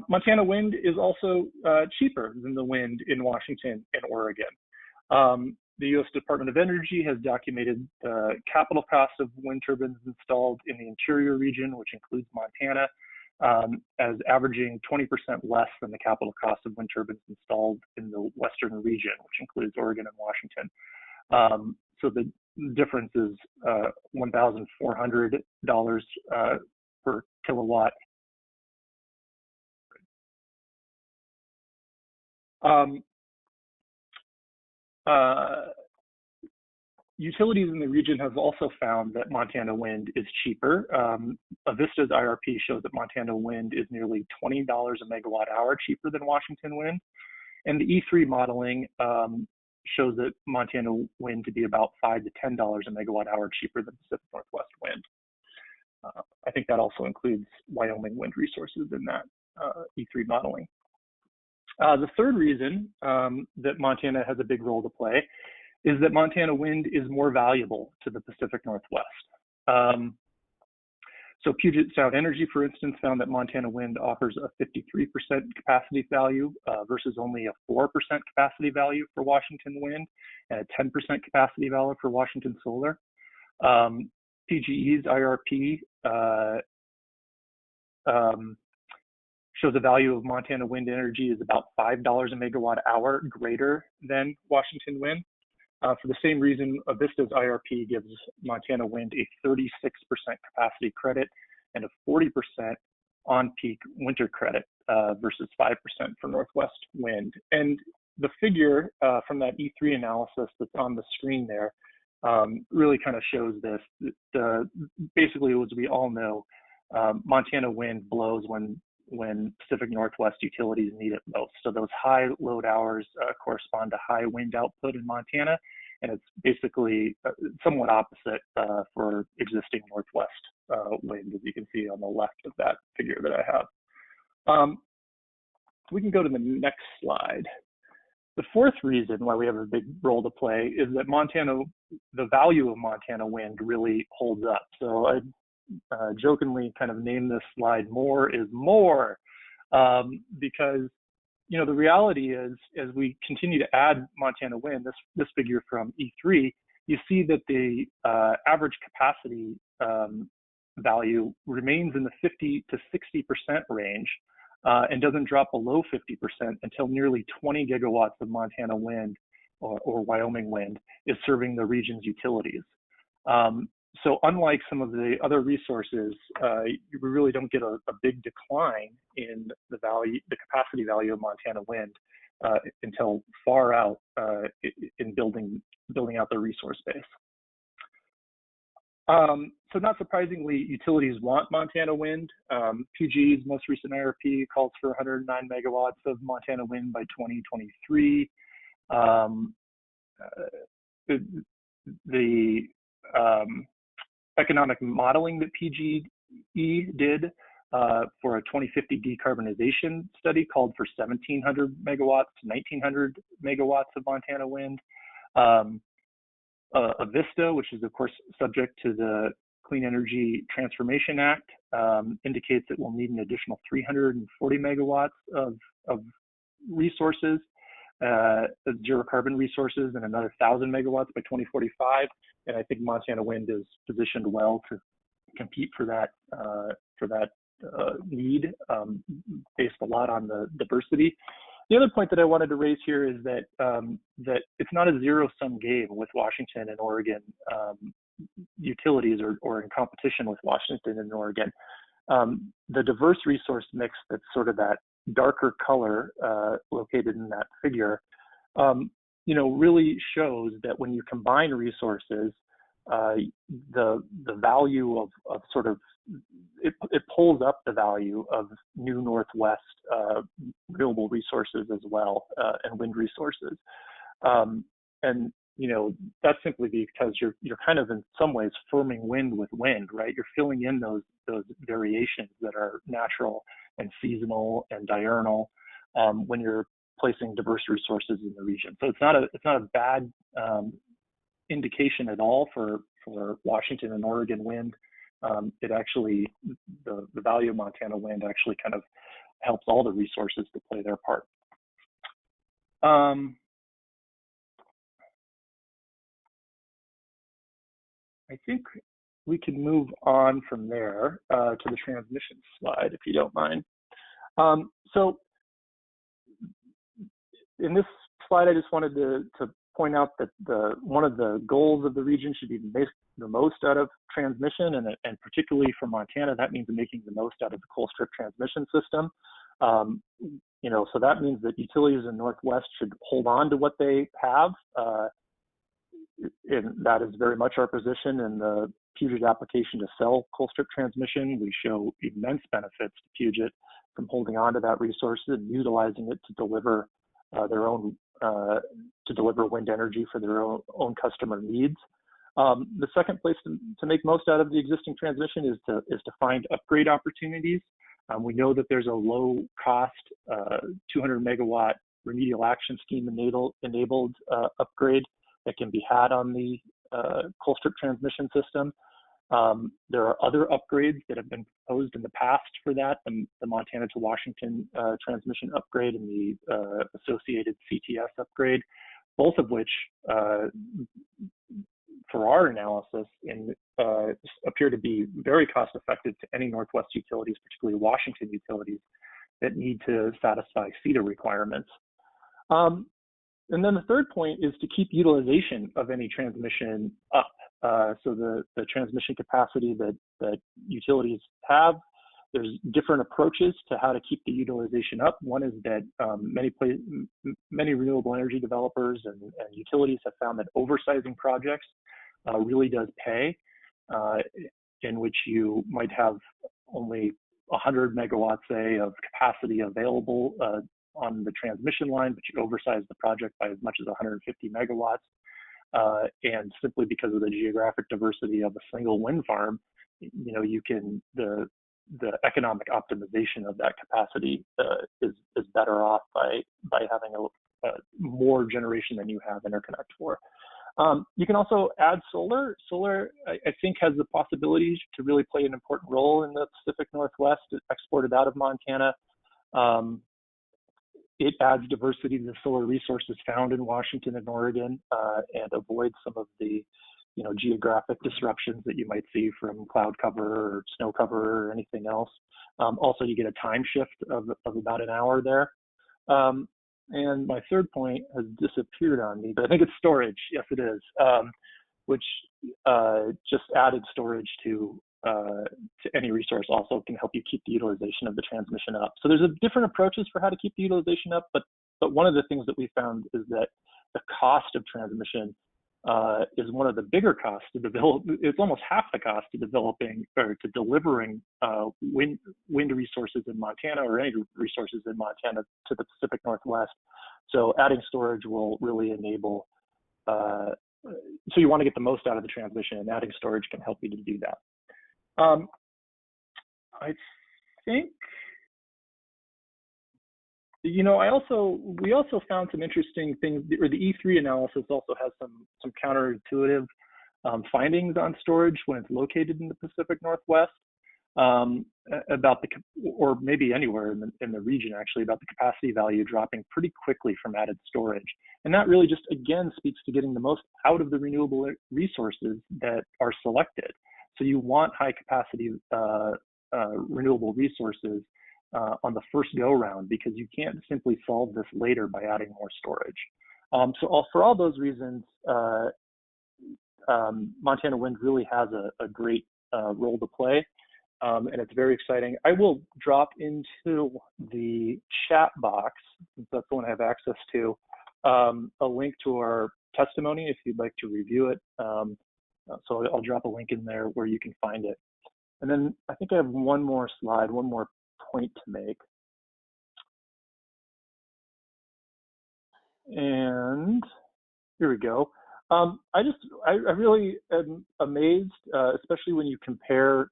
Montana wind is also cheaper than the wind in Washington and Oregon. The U.S. Department of Energy has documented the capital costs of wind turbines installed in the interior region, which includes Montana, as averaging 20% less than the capital cost of wind turbines installed in the western region, which includes Oregon and Washington. So the difference is $1,400 per kilowatt. Um, Utilities in the region have also found that Montana wind is cheaper. Avista's IRP shows that Montana wind is nearly $20 a megawatt hour cheaper than Washington wind. And the E3 modeling shows that Montana wind to be about $5 to $10 a megawatt hour cheaper than Pacific Northwest wind. I think that also includes Wyoming wind resources in that E3 modeling. The third reason that Montana has a big role to play is that Montana wind is more valuable to the Pacific Northwest. So Puget Sound Energy, for instance, found that Montana wind offers a 53% capacity value versus only a 4% capacity value for Washington wind and a 10% capacity value for Washington solar. PGE's IRP shows the value of Montana wind energy is about $5 a megawatt hour greater than Washington wind. For the same reason, Avista's IRP gives Montana wind a 36% capacity credit and a 40% on-peak winter credit versus 5% for Northwest wind. And the figure from that E3 analysis that's on the screen there really kind of shows this. Basically, as we all know, Montana wind blows when Pacific Northwest utilities need it most. So those high load hours correspond to high wind output in Montana, and it's basically somewhat opposite for existing Northwest wind, as you can see on the left of that figure that I have. We can go to the next slide. The fourth reason why we have a big role to play is that the value of Montana wind really holds up. So I jokingly kind of named this slide "More is More," because the reality is, as we continue to add Montana wind, this figure from E3, you see that the average capacity value remains in the 50 to 60% range and doesn't drop below 50% until nearly 20 gigawatts of Montana wind or Wyoming wind is serving the region's utilities. So unlike some of the other resources, we really don't get a big decline in the capacity value of Montana wind until far out in building out the resource base. So not surprisingly, utilities want Montana wind. PGE's most recent IRP calls for 109 megawatts of Montana wind by 2023. The economic modeling that PGE did for a 2050 decarbonization study called for 1,700 megawatts to 1,900 megawatts of Montana wind. Avista, which is of course subject to the Clean Energy Transformation Act, indicates it will need an additional 340 megawatts of resources, zero carbon resources, and another 1,000 megawatts by 2045. And I think Montana wind is positioned well to compete for that need, based a lot on the diversity. The other point that I wanted to raise here is that that it's not a zero-sum game with Washington and Oregon utilities, or in competition with Washington and Oregon. The diverse resource mix that's sort of that darker color located in that figure, really shows that when you combine resources, the value of sort of it pulls up the value of new Northwest renewable resources as well, and wind resources, and that's simply because you're kind of in some ways firming wind with wind, right? You're filling in those variations that are natural and seasonal and diurnal when you're placing diverse resources in the region. So it's not a bad indication at all for Washington and Oregon wind. It actually, the value of Montana wind actually kind of helps all the resources to play their part. I think we can move on from there to the transmission slide, if you don't mind. So in this slide, I just wanted to point out that one of the goals of the region should be to make the most out of transmission, and particularly for Montana, that means making the most out of the coal strip transmission system. You know, so that means that utilities in Northwest should hold on to what they have. And that is very much our position in the Puget application to sell Colstrip transmission. We show immense benefits to Puget from holding on to that resource and utilizing it to deliver their own wind energy for their own customer needs. The second place to make most out of the existing transmission is to find upgrade opportunities. We know that there's a low cost 200 megawatt remedial action scheme enabled upgrade that can be had on the Colstrip transmission system. There are other upgrades that have been proposed in the past for that, the Montana to Washington transmission upgrade and the associated CTS upgrade, both of which, for our analysis, appear to be very cost effective to any Northwest utilities, particularly Washington utilities, that need to satisfy CETA requirements. And then the third point is to keep utilization of any transmission up. So the transmission capacity that utilities have, there's different approaches to how to keep the utilization up. One is that many renewable energy developers and utilities have found that oversizing projects really does pay, in which you might have only 100 megawatts, say, of capacity available on the transmission line, but you oversize the project by as much as 150 megawatts. And simply because of the geographic diversity of a single wind farm, you know, you can, the economic optimization of that capacity is better off by having a more generation than you have interconnect for. You can also add solar. Solar, I think, has the possibility to really play an important role in the Pacific Northwest, exported out of Montana. It adds diversity to the solar resources found in Washington and Oregon, and avoids some of the, you know, geographic disruptions that you might see from cloud cover or snow cover or anything else. Also, you get a time shift of about an hour there. And my third point has disappeared on me, but I think it's storage. Yes, it is, which just added storage to any resource also can help you keep the utilization of the transmission up. So there's different approaches for how to keep the utilization up, but one of the things that we found is that the cost of transmission is one of the bigger costs to develop. It's almost half the cost to developing or to delivering wind resources in Montana, or any resources in Montana, to the Pacific Northwest. So adding storage will really enable, so you want to get the most out of the transmission, and adding storage can help you to do that. I think, you know, we also found some interesting things, or the E3 analysis also has some counterintuitive findings on storage when it's located in the Pacific Northwest, about or maybe anywhere in the region actually, about the capacity value dropping pretty quickly from added storage. And that really just, again, speaks to getting the most out of the renewable resources that are selected. So you want high capacity renewable resources on the first go round, because you can't simply solve this later by adding more storage. So for all those reasons, Montana Wind really has a great role to play, and it's very exciting. I will drop into the chat box, since that's the one I have access to, a link to our testimony if you'd like to review it. So I'll drop a link in there where you can find it. And then I think I have one more slide, one more point to make. And here we go. I really am amazed, especially when you compare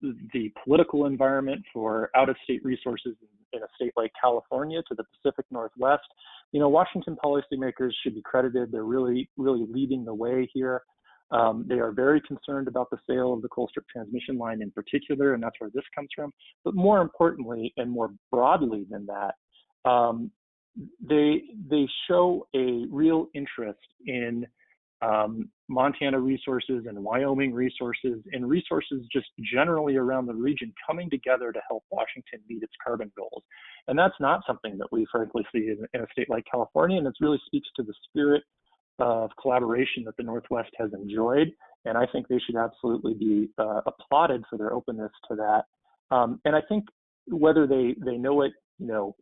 the political environment for out-of-state resources in a state like California to the Pacific Northwest. You know, Washington policymakers should be credited. They're really, really leading the way here. They are very concerned about the sale of the Colstrip transmission line in particular, and that's where this comes from. But more importantly, and more broadly than that, they show a real interest in Montana resources and Wyoming resources, and resources just generally around the region coming together to help Washington meet its carbon goals. And that's not something that we frankly see in a state like California, and it really speaks to the spirit of collaboration that the Northwest has enjoyed. And I think they should absolutely be applauded for their openness to that. And I think whether they know it,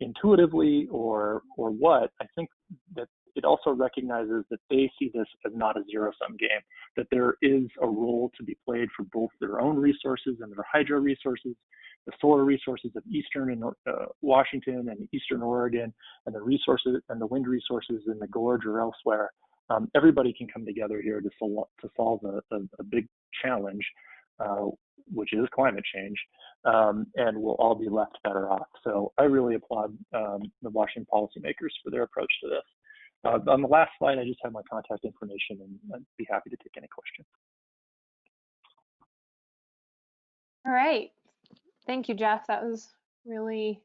intuitively or what, I think that it also recognizes that they see this as not a zero-sum game, that there is a role to be played for both their own resources and their hydro resources, the solar resources of eastern and Washington and eastern Oregon, and the resources and the wind resources in the gorge or elsewhere. Everybody can come together here to solve a big challenge, which is climate change, and we'll all be left better off. So I really applaud the Washington policymakers for their approach to this. On the last slide, I just have my contact information, and I'd be happy to take any questions. All right. Thank you, Jeff. That was really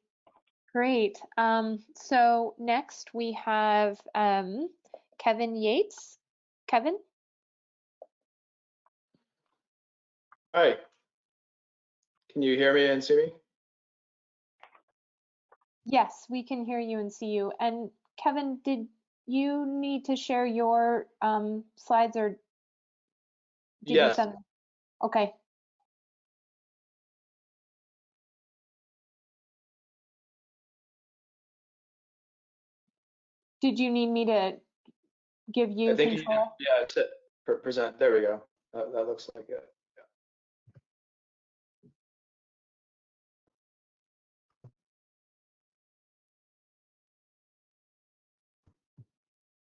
great. So next we have Kevin Yates. Kevin? Hi. Can you hear me and see me? Yes, we can hear you and see you. And Kevin, did you need to share your slides, or did Yes. you send them? Okay. Did you need me to give you I think control? yeah, to present. There we go. That looks like it. Yeah.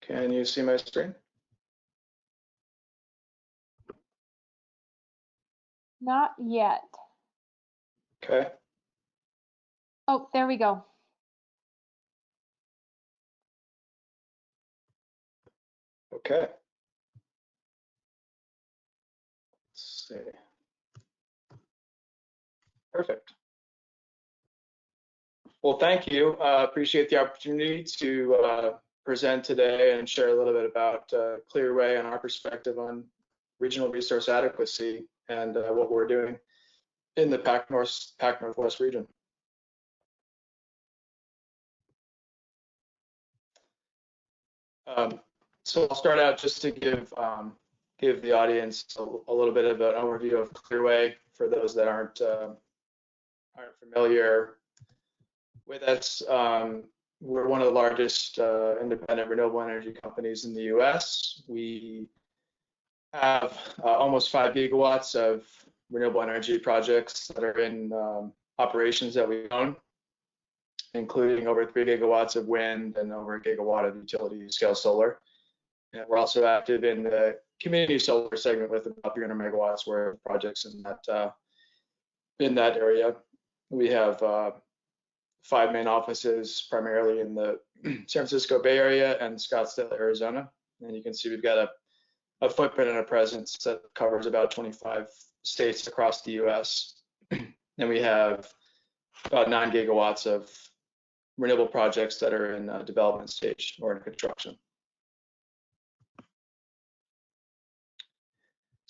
Can you see my screen? Not yet. Okay. Oh, there we go. Okay. Let's see. Perfect. Well, thank you. Appreciate the opportunity to present today and share a little bit about Clearway and our perspective on regional resource adequacy and what we're doing in the Pac Northwest region. So I'll start out just to give the audience a little bit of an overview of Clearway for those that aren't familiar with us. We're one of the largest independent renewable energy companies in the U.S. We have almost 5 gigawatts of renewable energy projects that are in operations that we own, including over 3 gigawatts of wind and over 1 gigawatt of utility scale solar. And we're also active in the community solar segment with about 300 megawatts worth of projects in that area. We have 5 main offices, primarily in the San Francisco Bay Area and Scottsdale, Arizona. And you can see we've got a footprint and a presence that covers about 25 states across the US. And we have about 9 gigawatts of renewable projects that are in development stage or in construction.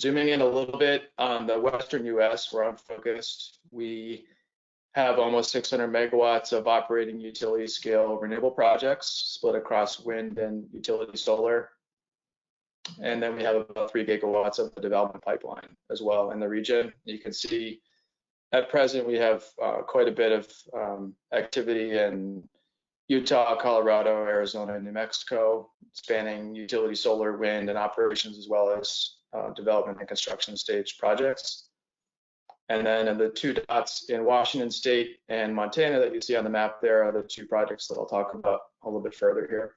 Zooming in a little bit on the Western US, where I'm focused, we have almost 600 megawatts of operating utility scale renewable projects split across wind and utility solar. And then we have about 3 gigawatts of the development pipeline as well in the region. You can see at present we have quite a bit of activity in Utah, Colorado, Arizona, and New Mexico, spanning utility solar, wind, and operations, as well as development and construction stage projects. And then the 2 dots in Washington State and Montana that you see on the map there are the 2 projects that I'll talk about a little bit further here.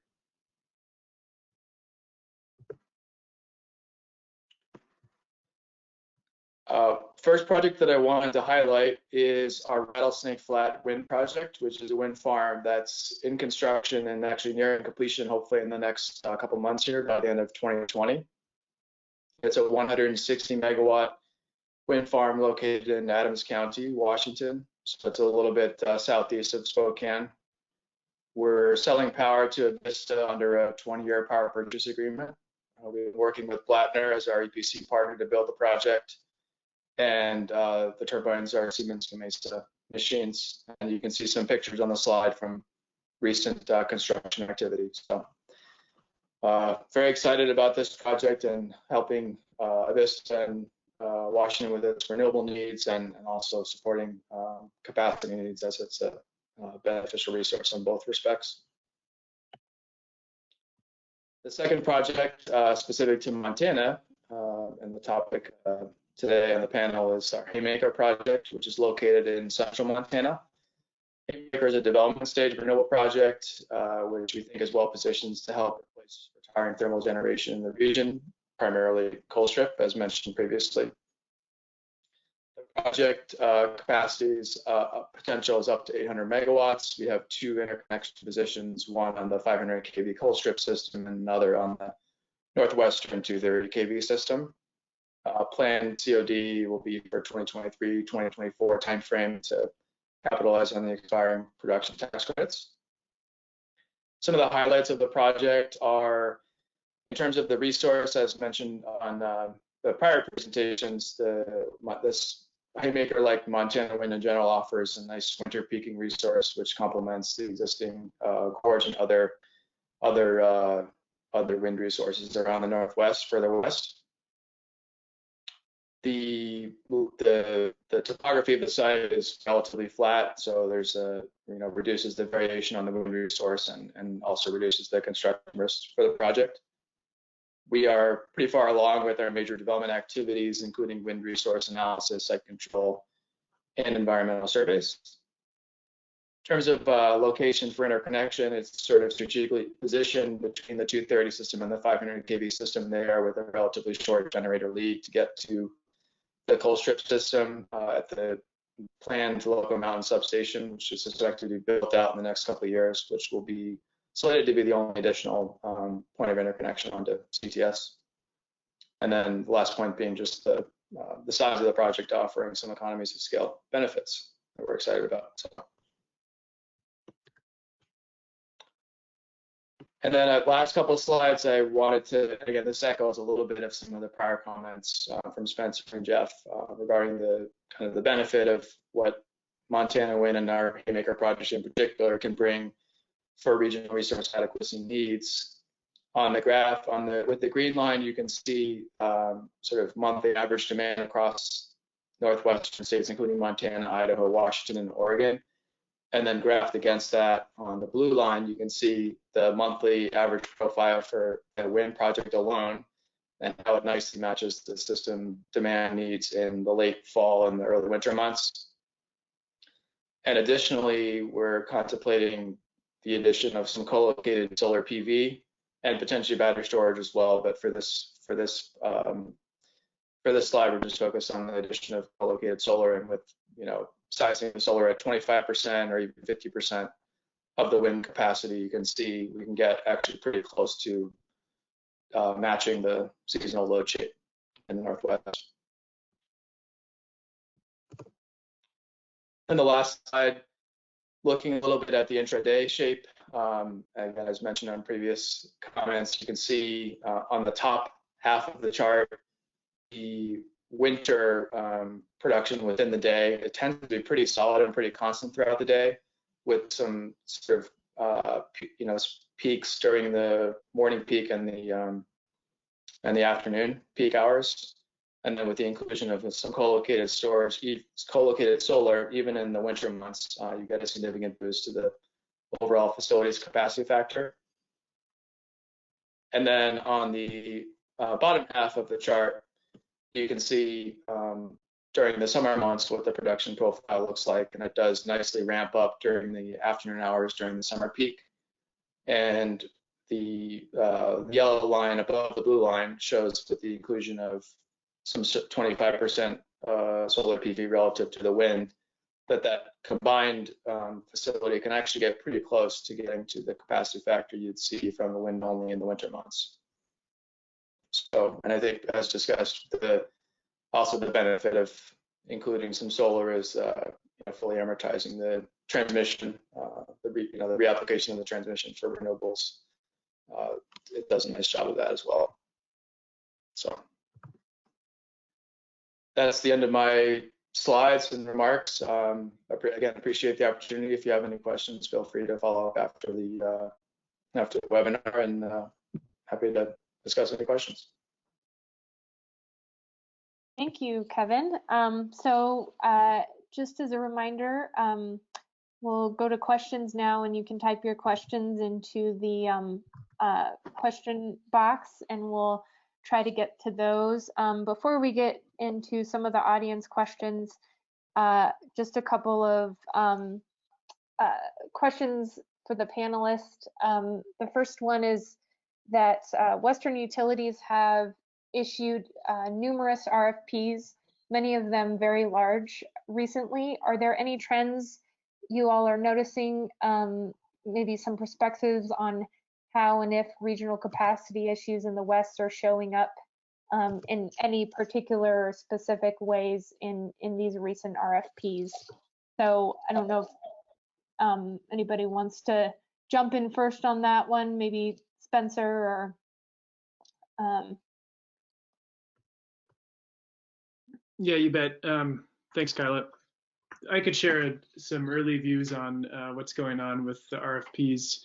First project that I wanted to highlight is our Rattlesnake Flat wind project, which is a wind farm that's in construction and actually nearing completion, hopefully in the next couple months here by the end of 2020. It's a 160 megawatt wind farm located in Adams County, Washington. So it's a little bit southeast of Spokane. We're selling power to Avista under a 20-year power purchase agreement. We've been working with Blattner as our EPC partner to build the project. And the turbines are Siemens Gamesa machines. And you can see some pictures on the slide from recent construction activities. So very excited about this project and helping Avista and Washington with its renewable needs and also supporting capacity needs, as it's a beneficial resource in both respects. The second project specific to Montana, and the topic today on the panel is our Haymaker project, which is located in central Montana. Haymaker is a development stage renewable project, which we think is well positioned to help replace retiring thermal generation in the region, primarily coal strip, as mentioned previously. The project capacity's potential is up to 800 megawatts. We have 2 interconnection positions, one on the 500 kV coal strip system and another on the Northwestern 230 kV system. Planned COD will be for 2023-2024 timeframe to capitalize on the expiring production tax credits. Some of the highlights of the project are, in terms of the resource, as mentioned on the prior presentations, this Haymaker, like Montana wind in general, offers a nice winter peaking resource, which complements the existing gorge and other wind resources around the Northwest, further west. The topography of the site is relatively flat, so there's reduces the variation on the wind resource and also reduces the construction risk for the project. We are pretty far along with our major development activities, including wind resource analysis, site control, and environmental surveys. In terms of location for interconnection, it's sort of strategically positioned between the 230 system and the 500 kV system there, with a relatively short generator lead to get to the coal strip system at the planned Loco Mountain substation, which is expected to be built out in the next couple of years, which will be slated to be the only additional point of interconnection onto CTS. And then the last point being just the size of the project offering some economies of scale benefits that we're excited about. So. And then last couple of slides, I wanted to, again, this echoes a little bit of some of the prior comments from Spencer and Jeff regarding the kind of the benefit of what Montana wind and our Haymaker project in particular can bring for regional resource adequacy needs. On the graph, with the green line, you can see sort of monthly average demand across northwestern states, including Montana, Idaho, Washington, and Oregon. And then graphed against that on the blue line, you can see the monthly average profile for a wind project alone and how it nicely matches the system demand needs in the late fall and the early winter months. And additionally, we're contemplating the addition of some co-located solar PV and potentially battery storage as well. But for this slide, we're just focused on the addition of co-located solar, and with sizing the solar at 25% or even 50% of the wind capacity, you can see we can get actually pretty close to matching the seasonal load shape in the Northwest. And the last slide, looking a little bit at the intraday shape, again, as mentioned on previous comments, you can see on the top half of the chart, the winter production within the day. It tends to be pretty solid and pretty constant throughout the day, with some sort of peaks during the morning peak and the afternoon peak hours. And then with the inclusion of some co-located storage, co-located solar, even in the winter months, you get a significant boost to the overall facility's capacity factor. And then on the bottom half of the chart, you can see during the summer months what the production profile looks like, and it does nicely ramp up during the afternoon hours during the summer peak. And the yellow line above the blue line shows with the inclusion of some 25% solar PV relative to the wind, that combined facility can actually get pretty close to getting to the capacity factor you'd see from the wind only in the winter months. So, and I think as discussed, also the benefit of including some solar is fully amortizing the transmission, the reapplication of the transmission for renewables. It does a nice job of that as well. So that's the end of my slides and remarks. Again, appreciate the opportunity. If you have any questions, feel free to follow up after the webinar, and happy to discuss any questions. Thank you, Kevin. just as a reminder, we'll go to questions now, and you can type your questions into the question box, and we'll try to get to those. Before we get into some of the audience questions, just a couple of questions for the panelists. The first one is that Western utilities have issued numerous RFPs, many of them very large recently. Are there any trends you all are noticing, maybe some perspectives on how and if regional capacity issues in the West are showing up in any particular specific ways in these recent RFPs? So I don't know if anybody wants to jump in first on that one, maybe Spencer or Yeah, you bet. Thanks, Kyla. I could share some early views on what's going on with the RFPs.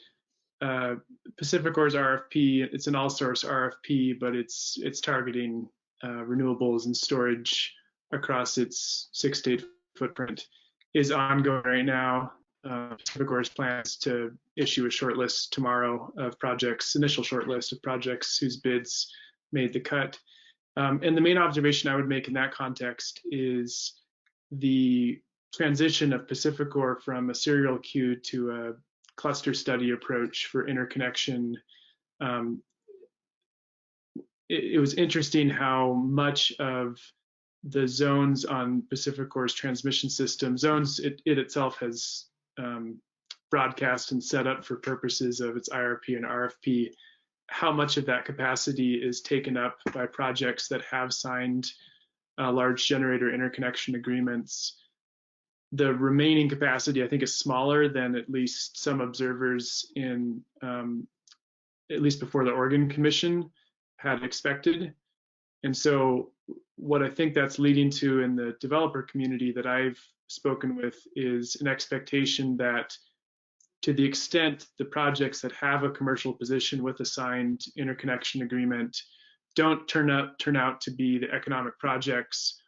PacifiCorp's RFP, it's an all-source RFP, but it's targeting renewables and storage across its 6-state footprint, is ongoing right now. PacifiCorp's plans to issue a shortlist tomorrow of projects, initial shortlist of projects whose bids made the cut. And the main observation I would make in that context is the transition of PacifiCorp from a serial queue to a cluster study approach for interconnection. It was interesting how much of the zones on PacifiCorp's transmission system, zones it itself has broadcast and set up for purposes of its IRP and RFP, how much of that capacity is taken up by projects that have signed large generator interconnection agreements. The remaining capacity, I think, is smaller than at least some observers in, at least before the Oregon Commission, had expected. And so what I think that's leading to in the developer community that I've spoken with is an expectation that to the extent the projects that have a commercial position with a signed interconnection agreement don't turn out to be the economic projects,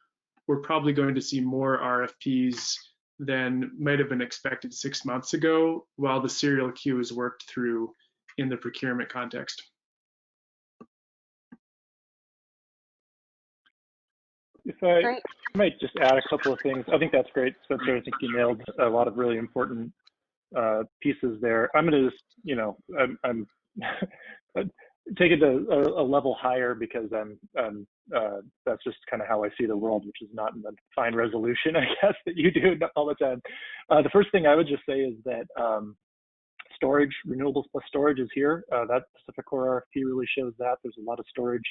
we're probably going to see more RFPs than might have been expected 6 months ago while the serial queue is worked through in the procurement context. If I might just add a couple of things. I think that's great, Spencer. I think you nailed a lot of really important pieces there. I'm going to just, you know, I'm take it a level higher because that's just kind of how I see the world, which is not in the fine resolution, I guess, that you do all the time. The first thing I would just say is that storage, renewables plus storage is here. That PacifiCorp RFP really shows that. There's a lot of storage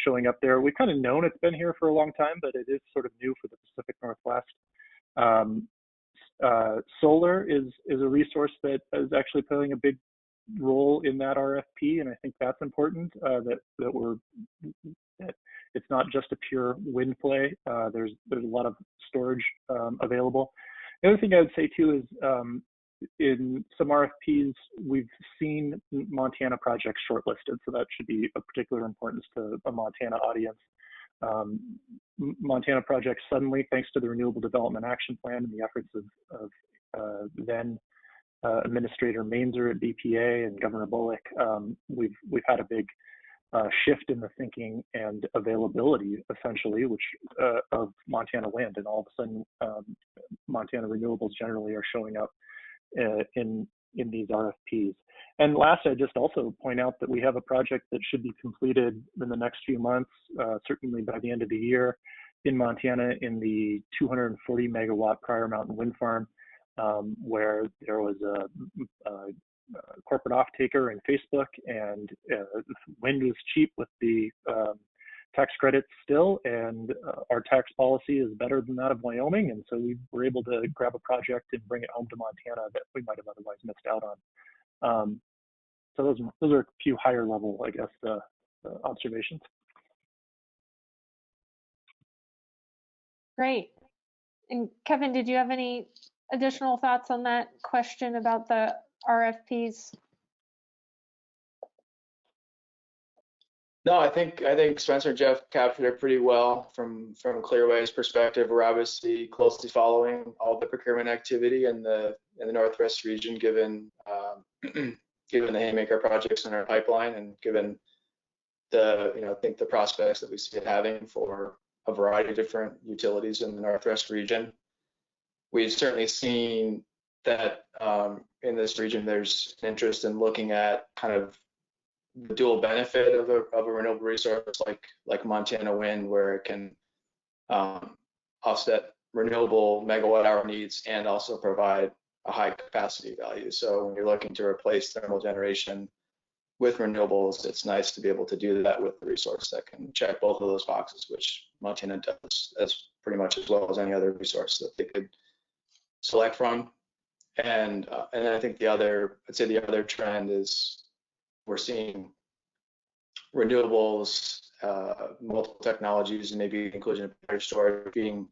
showing up there. We've kind of known it's been here for a long time, but it is sort of new for the Pacific Northwest. Solar is a resource that is actually playing a big role in that RFP, and I think that's important. That it's not just a pure wind play. There's a lot of storage available. The other thing I would say too is in some RFPs we've seen Montana projects shortlisted, so that should be of particular importance to a Montana audience. Montana projects suddenly, thanks to the Renewable Development Action Plan and the efforts of then Administrator Mainzer at BPA and Governor Bullock, we've had a big shift in the thinking and availability, essentially, which of Montana wind, and all of a sudden Montana renewables generally are showing up in these RFPs. And last, I just also point out that we have a project that should be completed in the next few months, certainly by the end of the year, in Montana, in the 240 megawatt Prior Mountain Wind Farm, where there was a corporate off-taker in Facebook, and wind was cheap with the tax credits still, and our tax policy is better than that of Wyoming, and so we were able to grab a project and bring it home to Montana that we might have otherwise missed out on. So those are a few higher level, I guess, observations. Great. And Kevin, did you have any additional thoughts on that question about the RFPs? No, I think Spencer and Jeff captured it pretty well from Clearway's perspective. We're obviously closely following all the procurement activity in the Northwest region, given given the Haymaker projects in our pipeline, and given the I think the prospects that we see it having for a variety of different utilities in the Northwest region. We've certainly seen that in this region, there's an interest in looking at kind of the dual benefit of a renewable resource like Montana wind, where it can offset renewable megawatt hour needs and also provide a high capacity value. So when you're looking to replace thermal generation with renewables, it's nice to be able to do that with a resource that can check both of those boxes, which Montana does as pretty much as well as any other resource that they could select from. And then I think I'd say the other trend is we're seeing renewables, multiple technologies, and maybe the inclusion of battery storage being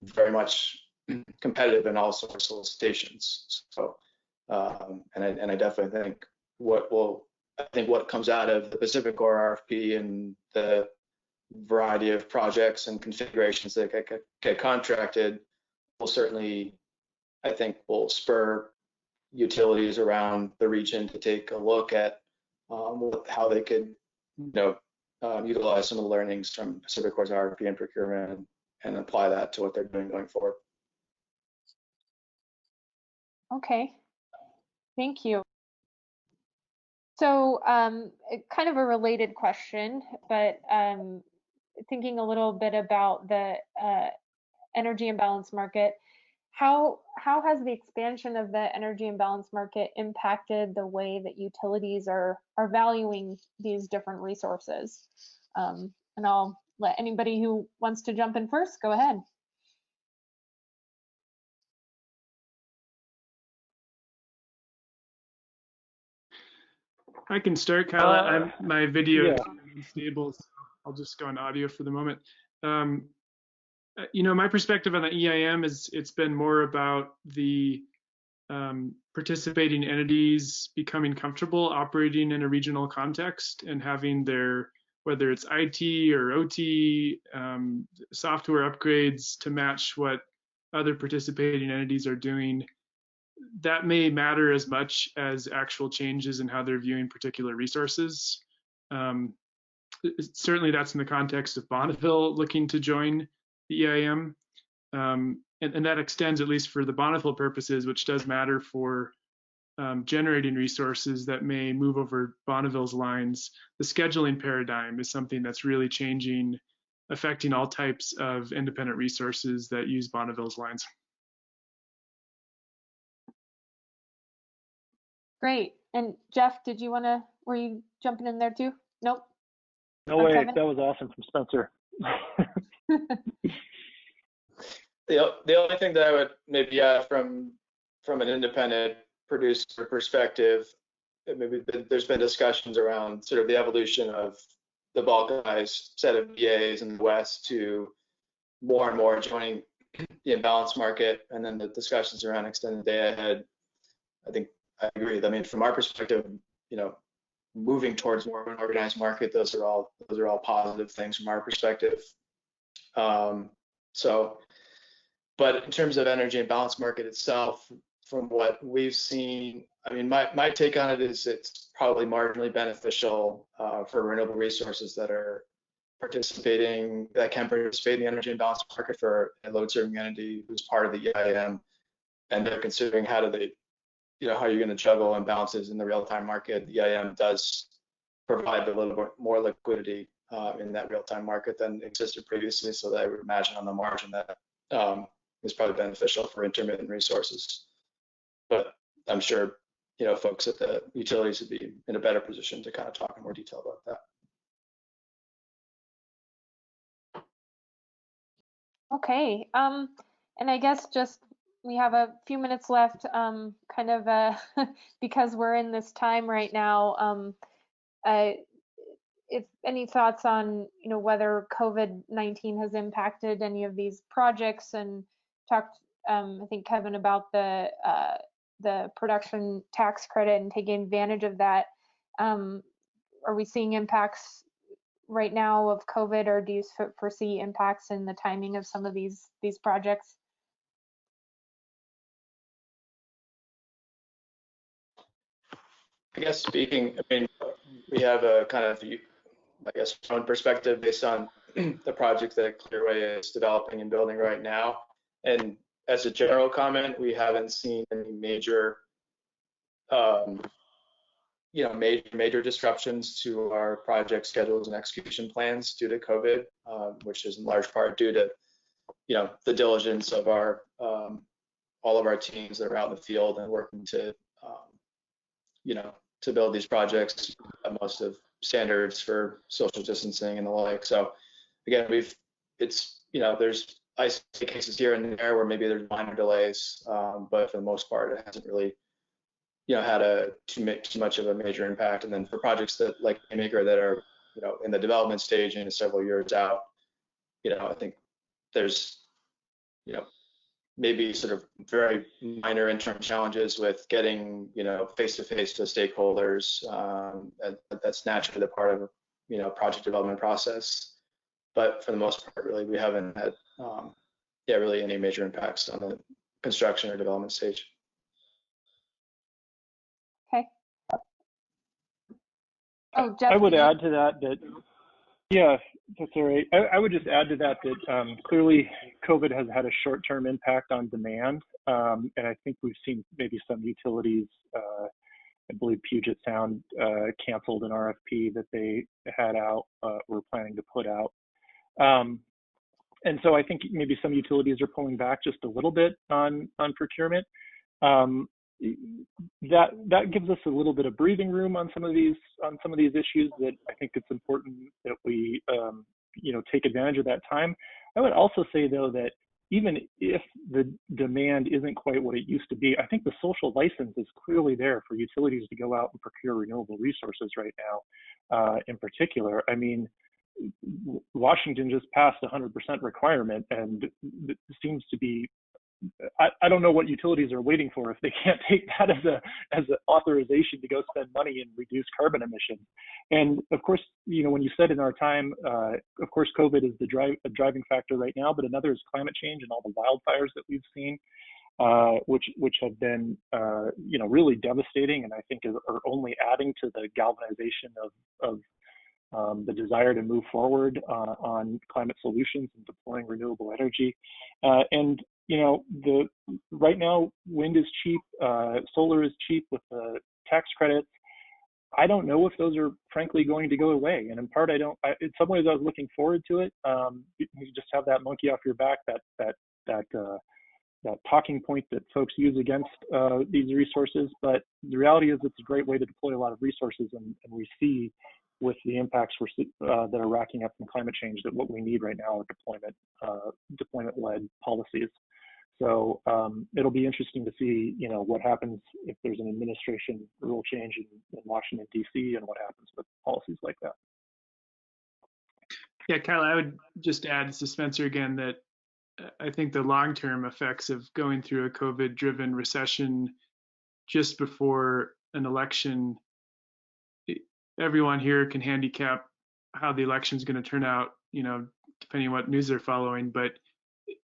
very much competitive in all sorts of solicitations. So, and I definitely think what comes out of the Pacific Core RFP and the variety of projects and configurations that get contracted will certainly, I think, will spur utilities around the region to take a look at how they could, utilize some of the learnings from Pacific Core's RFP and procurement and apply that to what they're doing going forward. Okay, thank you. So kind of a related question, but thinking a little bit about the energy imbalance market, how has the expansion of the energy imbalance market impacted the way that utilities are valuing these different resources? And I'll let anybody who wants to jump in first, go ahead. I can start, Kyla. My video is Yeah. unstable, so I'll just go on audio for the moment. My perspective on the EIM is it's been more about the participating entities becoming comfortable operating in a regional context and having their, whether it's IT or OT, software upgrades to match what other participating entities are doing. That may matter as much as actual changes in how they're viewing particular resources. Certainly that's in the context of Bonneville looking to join the EIM. And that extends, at least for the Bonneville purposes, which does matter for generating resources that may move over Bonneville's lines. The scheduling paradigm is something that's really changing, affecting all types of independent resources that use Bonneville's lines. Great. And Jeff, were you jumping in there too? Nope. No way. Kevin? That was awesome from Spencer. The only thing that I would maybe add from an independent producer perspective, maybe there's been discussions around sort of the evolution of the balkanized set of BAs in the West to more and more joining the imbalance market, and then the discussions around extended day ahead. I think I agree. I mean, from our perspective, moving towards more of an organized market, those are all positive things from our perspective. But in terms of energy imbalance market itself, from what we've seen, I mean, my take on it is it's probably marginally beneficial for renewable resources that can participate in the energy imbalance market for a load serving entity who's part of the EIM, and they're considering how you're going to juggle imbalances in the real-time market. The EIM does provide a little bit more liquidity in that real-time market than existed previously, so that I would imagine on the margin that is probably beneficial for intermittent resources. But I'm sure folks at the utilities would be in a better position to kind of talk in more detail about that. Okay. And I guess just we have a few minutes left, kind of because we're in this time right now. If any thoughts on whether COVID-19 has impacted any of these projects, and talked I think Kevin about the production tax credit and taking advantage of that. Are we seeing impacts right now of COVID, or do you foresee impacts in the timing of some of these projects? I guess speaking, I mean, we have a kind of, I guess, own perspective based on the project that Clearway is developing and building right now. And as a general comment, we haven't seen any major, major disruptions to our project schedules and execution plans due to COVID, which is in large part due to, the diligence of our all of our teams that are out in the field and working to, to build these projects at most of standards for social distancing and the like. So again, there's isolated cases here and there where maybe there's minor delays, but for the most part, it hasn't really, had too much of a major impact. And then for projects that like Maker that are, in the development stage and several years out, I think there's, maybe sort of very minor interim challenges with getting, face-to-face to stakeholders. That's naturally the part of, project development process. But for the most part, really, we haven't had, really any major impacts on the construction or development stage. Okay. Oh, Jeff, I would add to that yeah, that's all right. I would just add to that clearly COVID has had a short-term impact on demand, and I think we've seen maybe some utilities, I believe Puget Sound canceled an RFP that they had out, were planning to put out. And so I think maybe some utilities are pulling back just a little bit on procurement. That gives us a little bit of breathing room on some of these issues that I think it's important that we take advantage of that time. I would also say though that even if the demand isn't quite what it used to be, I think the social license is clearly there for utilities to go out and procure renewable resources right now. In particular, I mean, Washington just passed a 100% requirement, and it seems to be, I don't know what utilities are waiting for if they can't take that as an authorization to go spend money and reduce carbon emissions. And of course, when you said in our time, of course, COVID is a driving factor right now, but another is climate change and all the wildfires that we've seen, which have been, really devastating, and I think are only adding to the galvanization of the desire to move forward on climate solutions and deploying renewable energy. And right now, wind is cheap, solar is cheap with the tax credits. I don't know if those are frankly going to go away. And in part, in some ways I was looking forward to it. You just have that monkey off your back, that talking point that folks use against these resources. But the reality is it's a great way to deploy a lot of resources. And we see with the impacts that are racking up from climate change that what we need right now are deployment-led policies. So it'll be interesting to see, what happens if there's an administration rule change in Washington, D.C., and what happens with policies like that. Yeah, Kyle, I would just add to Spencer again that I think the long-term effects of going through a COVID-driven recession just before an election, everyone here can handicap how the election is going to turn out, depending on what news they're following. But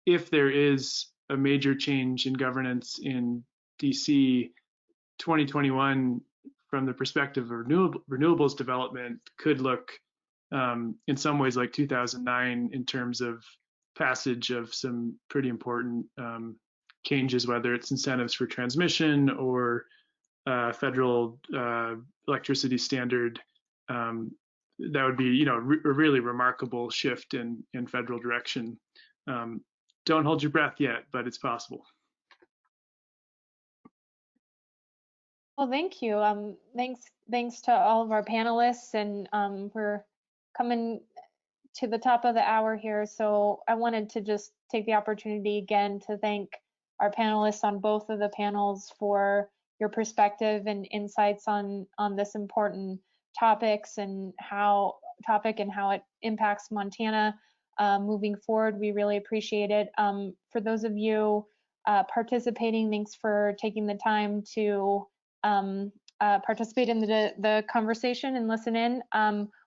if there is a major change in governance in DC, 2021, from the perspective of renewables development, could look in some ways like 2009 in terms of passage of some pretty important changes, whether it's incentives for transmission or federal electricity standard. That would be, a really remarkable shift in federal direction. Don't hold your breath yet, but it's possible. Well, thank you. Thanks to all of our panelists, and we're coming to the top of the hour here. So I wanted to just take the opportunity again to thank our panelists on both of the panels for your perspective and insights on this important topics and how it impacts Montana moving forward. We really appreciate it. For those of you participating, thanks for taking the time to participate in the conversation and listen in.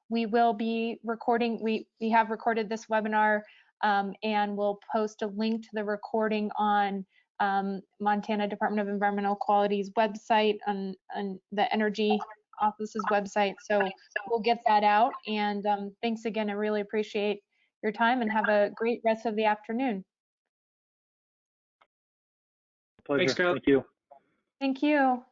we will be recording, we have recorded this webinar, and we'll post a link to the recording on Montana Department of Environmental Quality's website, on the Energy Office's website. So we'll get that out. And thanks again. I really appreciate your time, and have a great rest of the afternoon. Pleasure. Thanks, Kyle. Thank you. Thank you.